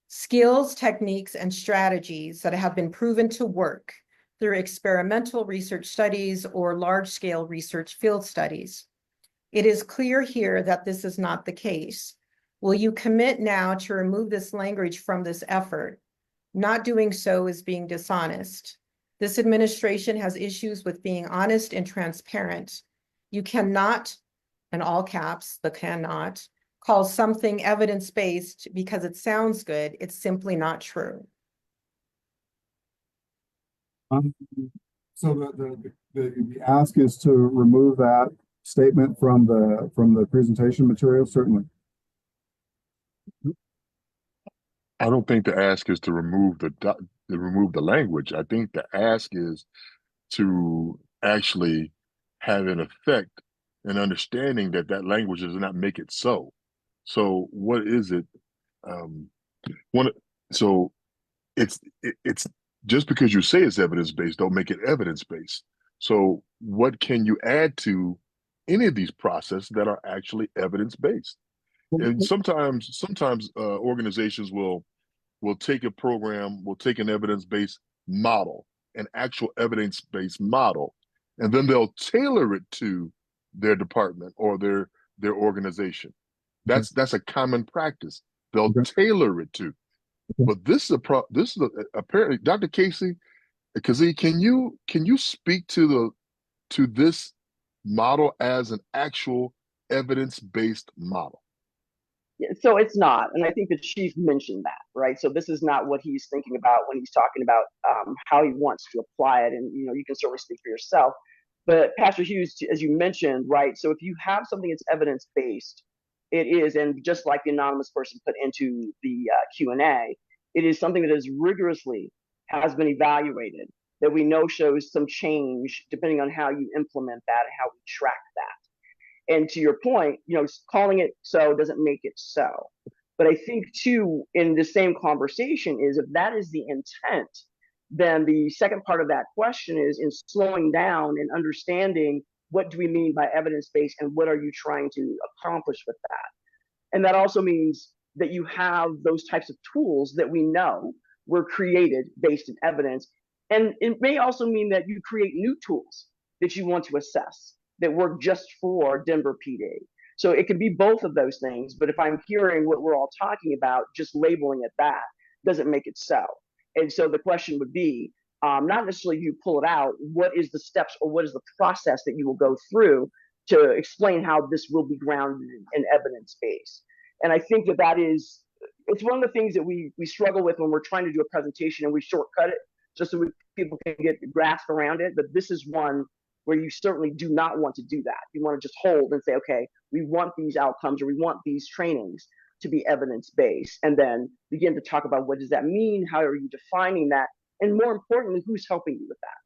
Speaker 2: skills, techniques, and strategies that have been proven to work through experimental research studies or large-scale research field studies. It is clear here that this is not the case. Will you commit now to remove this language from this effort? Not doing so is being dishonest. This administration has issues with being honest and transparent. You cannot, in all caps, the cannot, call something evidence-based because it sounds good, it's simply not true.
Speaker 3: So the ask is to remove that statement from the presentation material, certainly.
Speaker 1: I don't think the ask is to remove the language. I think the ask is to actually have an effect and understanding that that language does not make it so. So what is it? One, so it's just because you say it's evidence-based, don't make it evidence-based. So what can you add to any of these processes that are actually evidence-based? And sometimes organizations will take a program, will take an evidence-based model, an actual evidence-based model, and then they'll tailor it to their department or their organization. That's a common practice. They'll tailor it to. But this is apparently Dr. Keesee, can you speak to this model as an actual evidence-based model?
Speaker 4: Yeah, so it's not, and I think the chief mentioned that, right? So this is not what he's thinking about when he's talking about how he wants to apply it, and you can certainly speak for yourself. But Pastor Hughes, as you mentioned, right? So if you have something that's evidence based, it is, and just like the anonymous person put into the Q&A, it is something that is rigorously has been evaluated that we know shows some change depending on how you implement that and how we track that. And to your point, calling it so doesn't make it so. But I think too, in the same conversation is if that is the intent, then the second part of that question is in slowing down and understanding what do we mean by evidence-based and what are you trying to accomplish with that? And that also means that you have those types of tools that we know were created based in evidence. And it may also mean that you create new tools that you want to assess that work just for Denver PD. So it could be both of those things, but if I'm hearing what we're all talking about, just labeling it that doesn't make it so. And so the question would be, not necessarily you pull it out, what is the steps or what is the process that you will go through to explain how this will be grounded in evidence base? And I think that it's one of the things that we struggle with when we're trying to do a presentation and we shortcut it just so people can get the grasp around it. But this is one where you certainly do not want to do that. You want to just hold and say, okay, we want these outcomes or we want these trainings to be evidence-based, and then begin to talk about what does that mean, how are you defining that, and more importantly, who's helping you with that,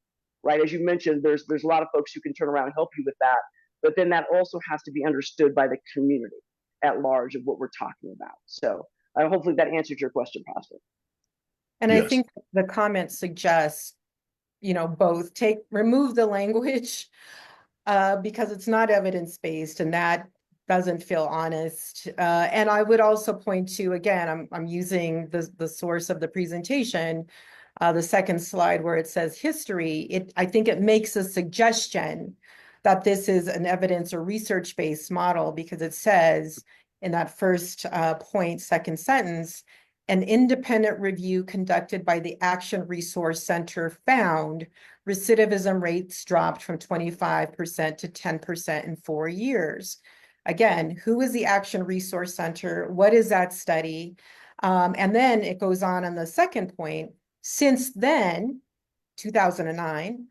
Speaker 4: right? As you mentioned, there's a lot of folks who can turn around and help you with that, but then that also has to be understood by the community at large of what we're talking about. So hopefully that answered your question, Pastor.
Speaker 2: And
Speaker 1: Yes.
Speaker 2: I think the comment suggests, both remove the language because it's not evidence-based and that doesn't feel honest. And I would also point to, again, I'm using the source of the presentation, the second slide where it says history. I think it makes a suggestion that this is an evidence or research-based model because it says in that first point, second sentence, an independent review conducted by the Action Resource Center found recidivism rates dropped from 25% to 10% in 4 years. Again, who is the Action Resource Center? What is that study? And then it goes on the second point. Since then, 2009,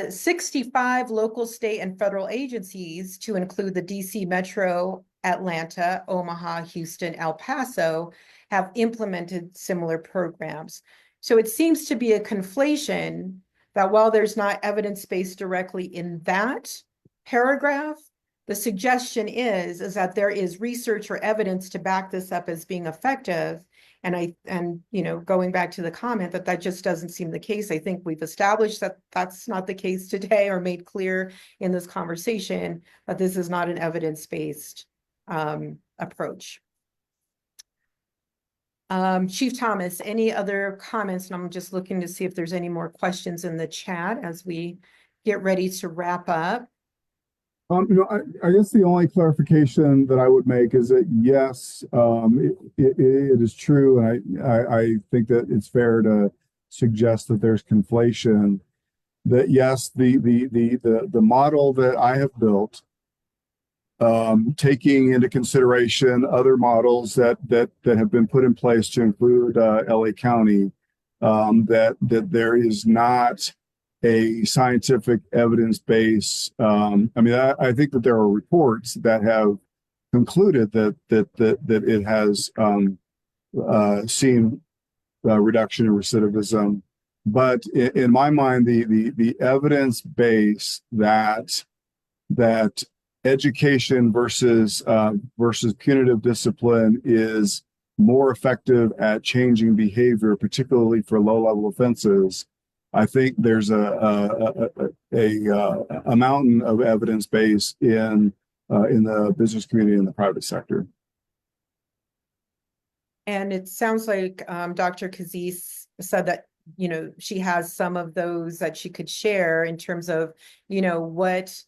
Speaker 2: 65 local, state, and federal agencies, to include the DC Metro, Atlanta, Omaha, Houston, El Paso, have implemented similar programs. So it seems to be a conflation that while there's not evidence-based directly in that paragraph, the suggestion is that there is research or evidence to back this up as being effective. And going back to the comment that just doesn't seem the case. I think we've established that that's not the case today or made clear in this conversation, but this is not an evidence-based approach. Chief Thomas, any other comments? And I'm just looking to see if there's any more questions in the chat as we get ready to wrap up.
Speaker 3: I guess the only clarification that I would make is that yes, it is true, and I think that it's fair to suggest that there's conflation. That yes, the model that I have built taking into consideration other models that have been put in place to include LA County, that there is not a scientific evidence base. I think that there are reports that have concluded that it has seen a reduction in recidivism, but in my mind, the evidence base that education versus punitive discipline is more effective at changing behavior, particularly for low-level offenses. I think there's a mountain of evidence base in the business community and the private sector.
Speaker 2: And it sounds like Dr. Keesee said that, she has some of those that she could share in terms of, what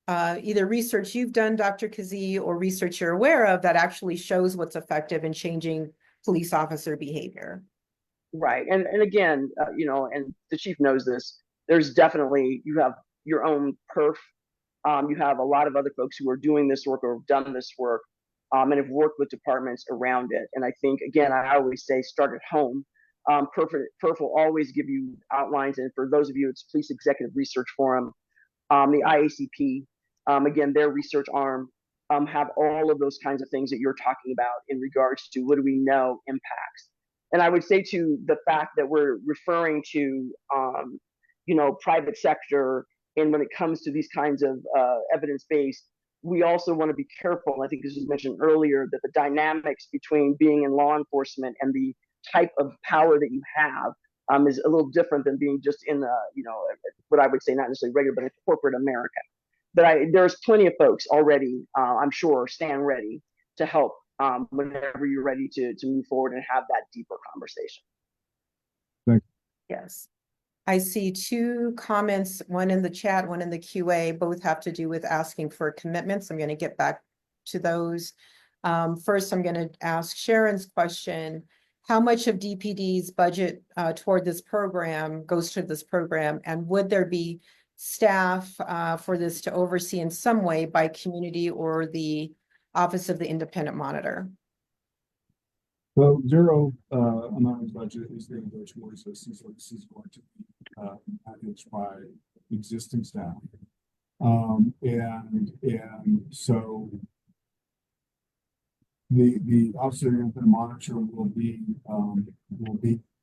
Speaker 2: either research you've done, Dr. Keesee, or research you're aware of that actually shows what's effective in changing police officer behavior.
Speaker 4: Right. And again, and the chief knows this, there's definitely, you have your own perf. You have a lot of other folks who are doing this work or have done this work, and have worked with departments around it. And I think, again, I always say start at home. Perf will always give you outlines. And for those of you, it's Police Executive Research Forum, the IACP, again, their research arm, have all of those kinds of things that you're talking about in regards to what do we know impacts. And I would say to the fact that we're referring to, private sector, and when it comes to these kinds of evidence-based, we also want to be careful. I think this was mentioned earlier that the dynamics between being in law enforcement and the type of power that you have is a little different than being just in what I would say not necessarily regular, but in corporate America. But there's plenty of folks already, I'm sure, stand ready to help whenever you're ready to move forward and have that deeper conversation.
Speaker 3: Thank you.
Speaker 2: Yes. I see two comments, one in the chat, one in the QA, both have to do with asking for commitments. I'm going to get back to those. First, I'm going to ask Sharon's question. How much of DPD's budget toward this program goes to this program? And would there be staff for this to oversee in some way by community or the Office of the Independent Monitor?
Speaker 3: Well, zero amount of budget is going to go towards this. This is going to be managed by existing staff, and so the Office of the Independent Monitor will be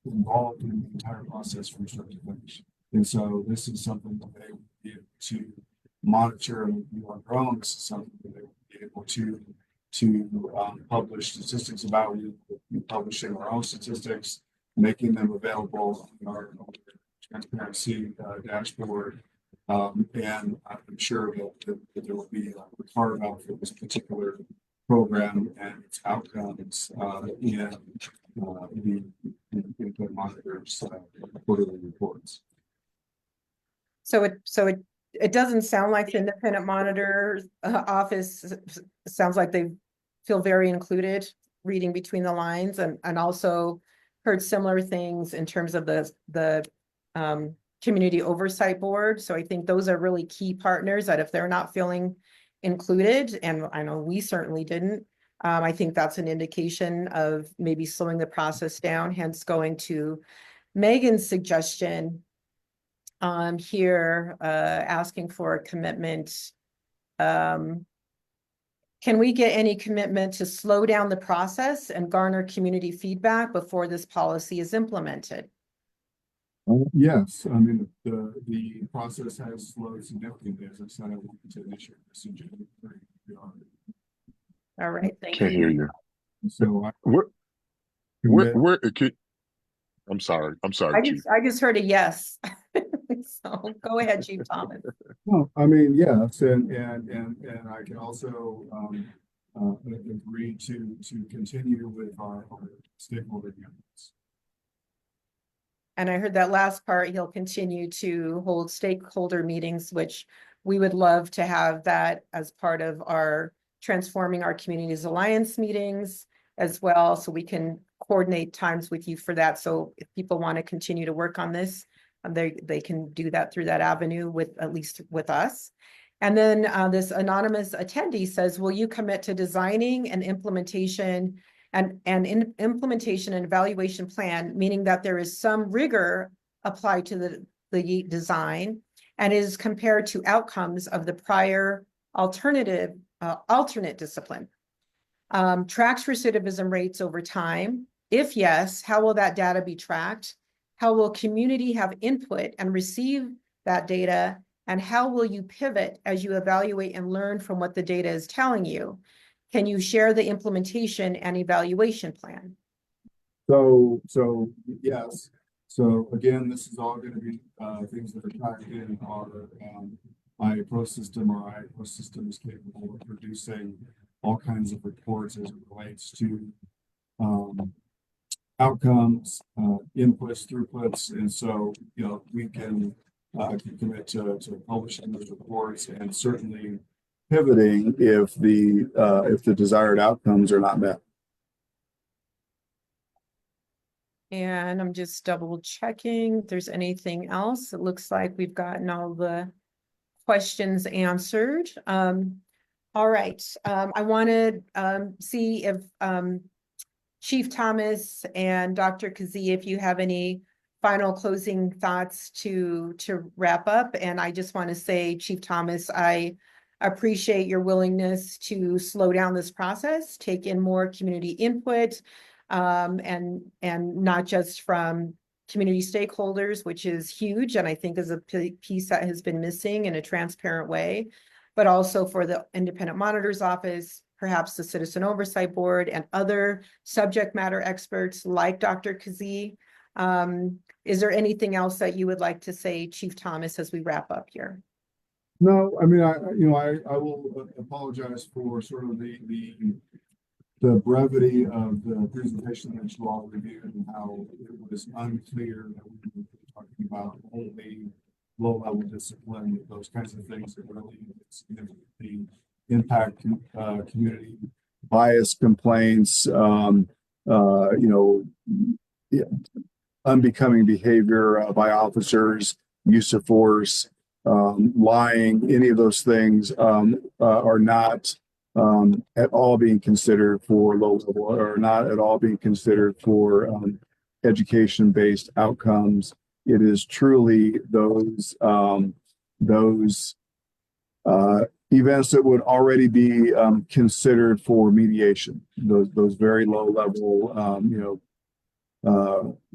Speaker 3: involved in the entire process from start to finish. And so this is something that they will be able to monitor and review on their own. This is something that they will be able to publish statistics about. We're publishing our own statistics, making them available on our transparency dashboard. And I'm sure that there will be a carve-out for this particular program and its outcomes in the Independent Monitor's quarterly reports.
Speaker 2: So it doesn't sound like the Independent Monitor office sounds like they feel very included, reading between the lines, and also heard similar things in terms of the Community Oversight Board. So I think those are really key partners that if they're not feeling included, and I know we certainly didn't, I think that's an indication of maybe slowing the process down, hence going to Megan's suggestion here, asking for a commitment. Can we get any commitment to slow down the process and garner community feedback before this policy is implemented?
Speaker 3: Yes, I mean, the process has slowed significantly. As I said, I wanted to initiate this in January.
Speaker 2: All right, thank
Speaker 1: Can't
Speaker 2: you.
Speaker 1: hear you.
Speaker 3: So
Speaker 1: I'm sorry, Chief.
Speaker 2: I just heard a yes. So go ahead, Chief Thomas.
Speaker 3: well, I mean, yes, and I can also agree to continue with our stakeholder meetings.
Speaker 2: And I heard that last part, he'll continue to hold stakeholder meetings, which we would love to have that as part of our Transforming Our Communities Alliance meetings as well. So we can coordinate times with you for that. So if people want to continue to work on this, they can do that through that avenue with, at least with us. And then this anonymous attendee says, will you commit to designing and implementation and implementation and evaluation plan, meaning that there is some rigor applied to the design and is compared to outcomes of the prior alternate discipline? Tracks recidivism rates over time. If yes, how will that data be tracked? How will community have input and receive that data? And how will you pivot as you evaluate and learn from what the data is telling you? Can you share the implementation and evaluation plan?
Speaker 3: So yes. So again, this is all going to be things that are tracked in our IAPRO system. Our IAPRO system is capable of producing all kinds of reports as it relates to outcomes, inputs, throughputs, and so we can commit to publishing those reports and certainly pivoting if the desired outcomes are not met.
Speaker 2: And I'm just double checking if there's anything else. It looks like we've gotten all the questions answered. All right, I want to see if Chief Thomas and Dr. Keesee, if you have any final closing thoughts to wrap up. And I just want to say, Chief Thomas, I appreciate your willingness to slow down this process, take in more community input, and not just from community stakeholders, which is huge, and I think is a piece that has been missing in a transparent way, but also for the Independent Monitor's Office, perhaps the Citizen Oversight Board, and other subject matter experts like Dr. Keesee. Is there anything else that you would like to say, Chief Thomas, as we wrap up here?
Speaker 3: No, I mean, I will apologize for sort of the brevity of the presentation that you all reviewed and how it was unclear that we were talking about only low-level discipline, those kinds of things that really significantly impact community bias complaints, unbecoming behavior by officers, use of force, lying, any of those things are not at all being considered for low level, or not at all being considered for education-based outcomes. It is truly those events that would already be considered for mediation. Those very low level,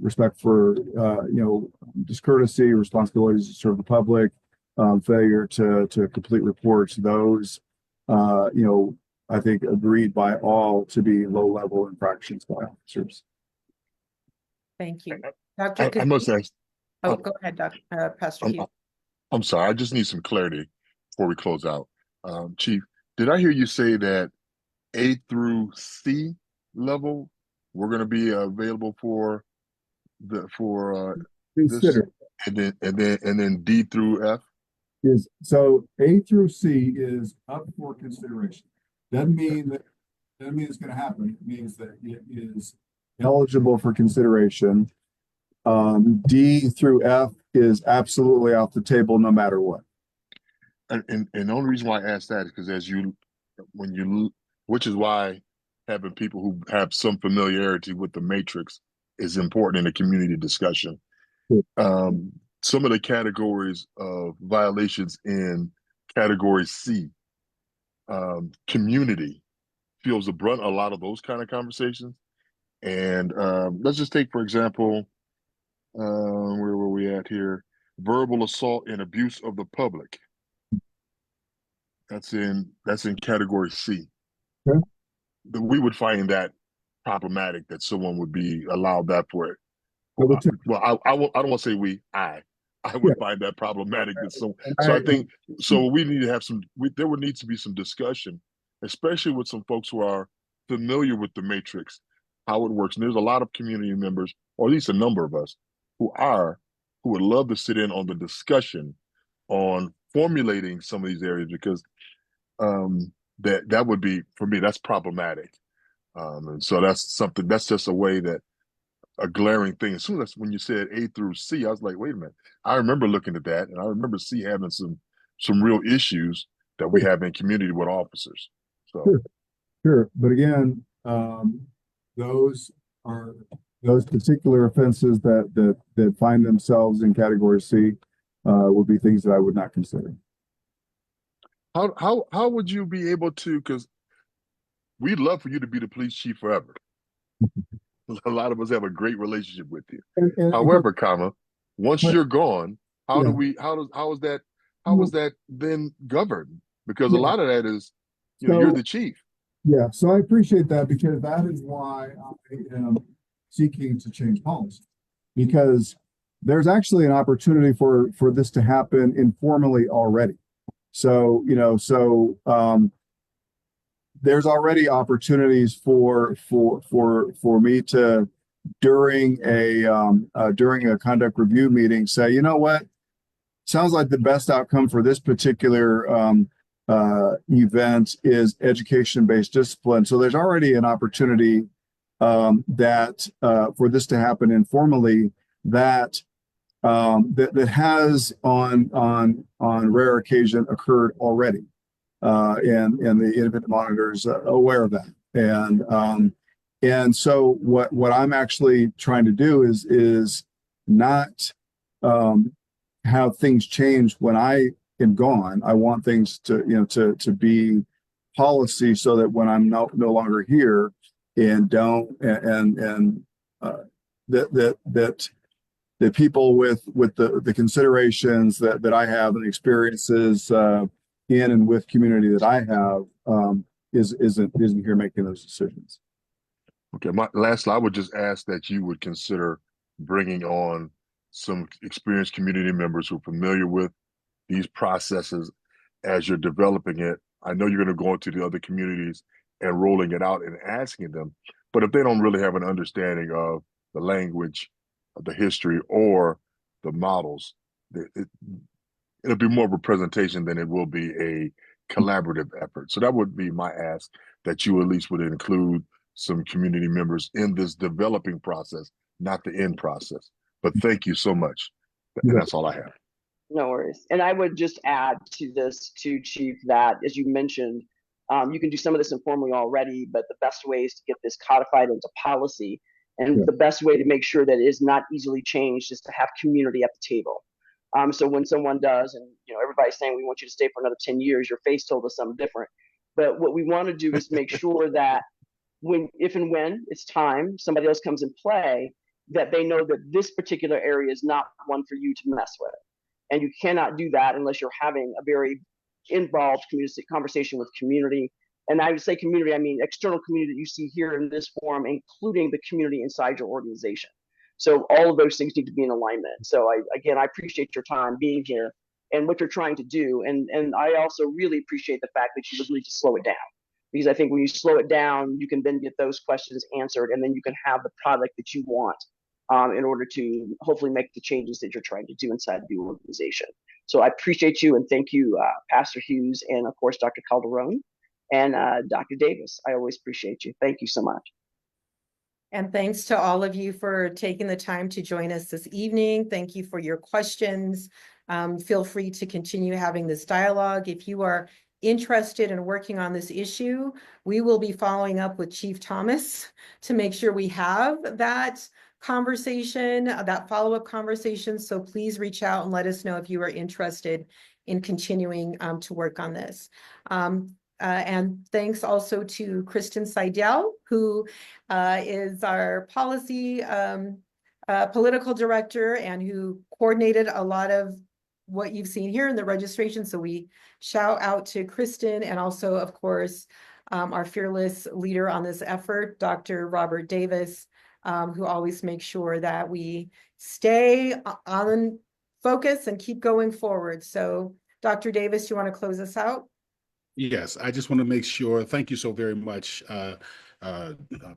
Speaker 3: respect for discourtesy, responsibilities to serve the public, failure to complete reports. Those I think agreed by all to be low-level infractions by officers.
Speaker 2: Thank you. Dr.
Speaker 1: I must ask.
Speaker 2: Oh, go ahead, Pastor Hughes.
Speaker 1: I'm sorry. I just need some clarity before we close out. Chief, did I hear you say that A through C level we're going to be available for this,
Speaker 3: Consider
Speaker 1: and then D through F?
Speaker 3: is so A through C is up for consideration. Doesn't mean it's going to happen. It means that it is eligible for consideration. D through F is absolutely off the table no matter what.
Speaker 1: And the only reason why I asked that is because which is why having people who have some familiarity with the matrix is important in a community discussion. Some of the categories of violations in category C, community feels the brunt of a lot of those kind of conversations. And let's just take, for example, where were we at here? Verbal assault and abuse of the public. That's in category C.
Speaker 3: Okay.
Speaker 1: We would find that problematic that someone would be allowed that for it. Well, I don't want to say I would find that problematic. So I think we need to have there would need to be some discussion, especially with some folks who are familiar with the matrix, how it works. And there's a lot of community members, or at least a number of us, who would love to sit in on the discussion on formulating some of these areas, because that would be, for me, that's problematic. And so that's just a way that a glaring thing. As soon as when you said A through C, I was like, wait a minute. I remember looking at that, and I remember C having some some real issues that we have in community with officers. So
Speaker 3: Sure. Sure, but again, those are those particular offenses that find themselves in category C would be things that I would not consider.
Speaker 1: how would you be able to, because we'd love for you to be the police chief forever. A lot of us have a great relationship with you.
Speaker 3: And
Speaker 1: However, once
Speaker 3: but-
Speaker 1: you're gone, how
Speaker 3: yeah.
Speaker 1: do we how is
Speaker 3: Well-
Speaker 1: that then governed? Because a
Speaker 3: Yeah.
Speaker 1: lot of that is,
Speaker 3: So-
Speaker 1: you're the chief.
Speaker 3: Yeah, so I appreciate that because that is why I am seeking to change policy. Because there's actually an opportunity for this to happen informally already. So, there's already opportunities for me to during a conduct review meeting say, you know what, sounds like the best outcome for this particular event is education-based discipline. So there's already an opportunity that for this to happen informally that that has on rare occasion occurred already, and the independent monitors aware of that. And so what I'm actually trying to do is not have things change when I am gone. I want things to be policy so that when I'm no longer here and that people with the considerations that I have and the experiences in and with community that I have isn't here making those decisions.
Speaker 1: Okay, I would just ask that you would consider bringing on some experienced community members who are familiar with these processes as you're developing it. I know you're going to go into the other communities and rolling it out and asking them, but if they don't really have an understanding of the language, of the history, or the models, it'll be more of a presentation than it will be a collaborative effort. So that would be my ask, that you at least would include some community members in this developing process, not the end process. But thank you so much. And that's all I have.
Speaker 4: No worries. And I would just add to this too, Chief, that as you mentioned, you can do some of this informally already, but the best way is to get this codified into policy. And
Speaker 3: Yeah.
Speaker 4: the best way to make sure that it is not easily changed is to have community at the table. So when someone does, and everybody's saying we want you to stay for another 10 years, your face told us something different. But what we want to do is make sure that if and when it's time, somebody else comes in play, that they know that this particular area is not one for you to mess with. And you cannot do that unless you're having a very involved conversation with community. And I would say community, I mean external community that you see here in this forum, including the community inside your organization. So all of those things need to be in alignment. So I appreciate your time being here and what you're trying to do. And I also really appreciate the fact that you agreed to slow it down. Because I think when you slow it down, you can then get those questions answered, and then you can have the product that you want in order to hopefully make the changes that you're trying to do inside the organization. So I appreciate you, and thank you, Pastor Hughes, and of course, Dr. Calderon, and Dr. Davis. I always appreciate you. Thank you so much.
Speaker 2: And thanks to all of you for taking the time to join us this evening. Thank you for your questions. Feel free to continue having this dialogue. If you are interested in working on this issue, we will be following up with Chief Thomas to make sure we have that conversation, that follow-up conversation. So please reach out and let us know if you are interested in continuing to work on this. And thanks also to Kristen Seidel, who is our policy political director and who coordinated a lot of what you've seen here in the registration. So we shout out to Kristen, and also, of course, our fearless leader on this effort, Dr. Robert Davis, who always makes sure that we stay on focus and keep going forward. So Dr. Davis, you want to close us out?
Speaker 5: Yes, I just want to make sure. Thank you so very much,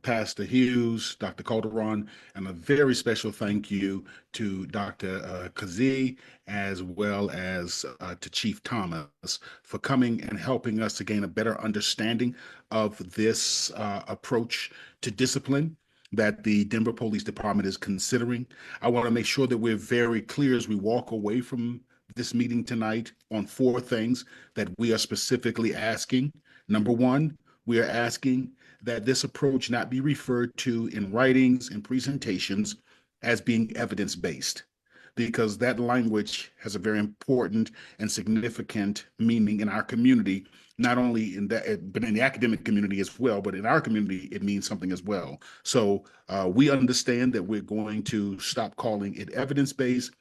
Speaker 5: Pastor Hughes, Dr. Calderon, and a very special thank you to Dr. Keesee, as well as to Chief Thomas, for coming and helping us to gain a better understanding of this approach to discipline that the Denver Police Department is considering. I want to make sure that we're very clear as we walk away from this meeting tonight on 4 things that we are specifically asking. Number 1, we are asking that this approach not be referred to in writings and presentations as being evidence-based, because that language has a very important and significant meaning in our community, not only in that, but in the academic community as well, but in our community, it means something as well. So we understand that we're going to stop calling it evidence-based.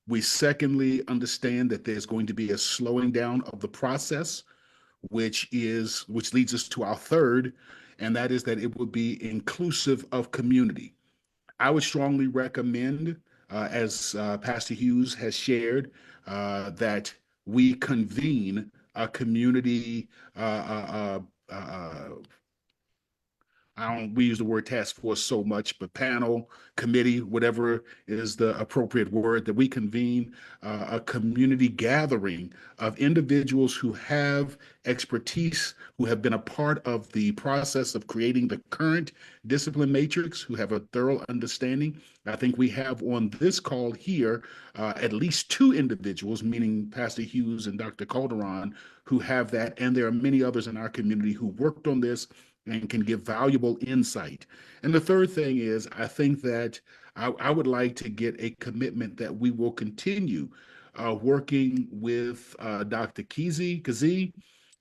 Speaker 5: We secondly understand that there's going to be a slowing down of the process, which leads us to our third, and that is that it will be inclusive of community. I would strongly recommend, as Pastor Hughes has shared, that we convene a community we use the word task force so much, but panel, committee, whatever is the appropriate word, that we convene a community gathering of individuals who have expertise, who have been a part of the process of creating the current discipline matrix, who have a thorough understanding. I think we have on this call here at least 2 individuals, meaning Pastor Hughes and Dr. Calderon, who have that, and there are many others in our community who worked on this and can give valuable insight. And the third thing is, I think that I would like to get a commitment that we will continue working with Dr. Keesee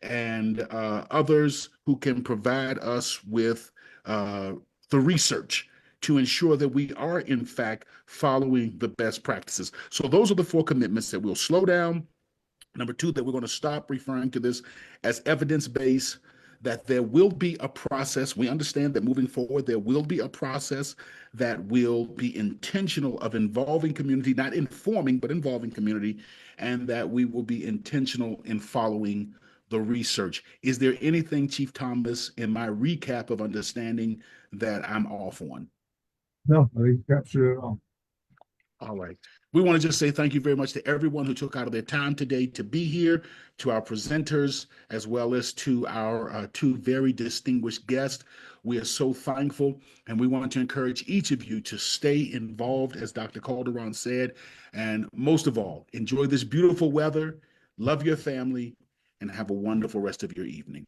Speaker 5: and others who can provide us with the research to ensure that we are, in fact, following the best practices. So those are the 4 commitments: that we'll slow down. Number 2, that we're going to stop referring to this as evidence-based, that there will be a process. We understand that moving forward, there will be a process that will be intentional of involving community, not informing, but involving community, and that we will be intentional in following the research. Is there anything, Chief Thomas, in my recap of understanding that I'm off on?
Speaker 3: No, I think you captured it all.
Speaker 5: All right. We want to just say thank you very much to everyone who took out of their time today to be here, to our presenters, as well as to our 2 very distinguished guests. We are so thankful, and we want to encourage each of you to stay involved, as Dr. Calderon said, and most of all, enjoy this beautiful weather, love your family, and have a wonderful rest of your evening.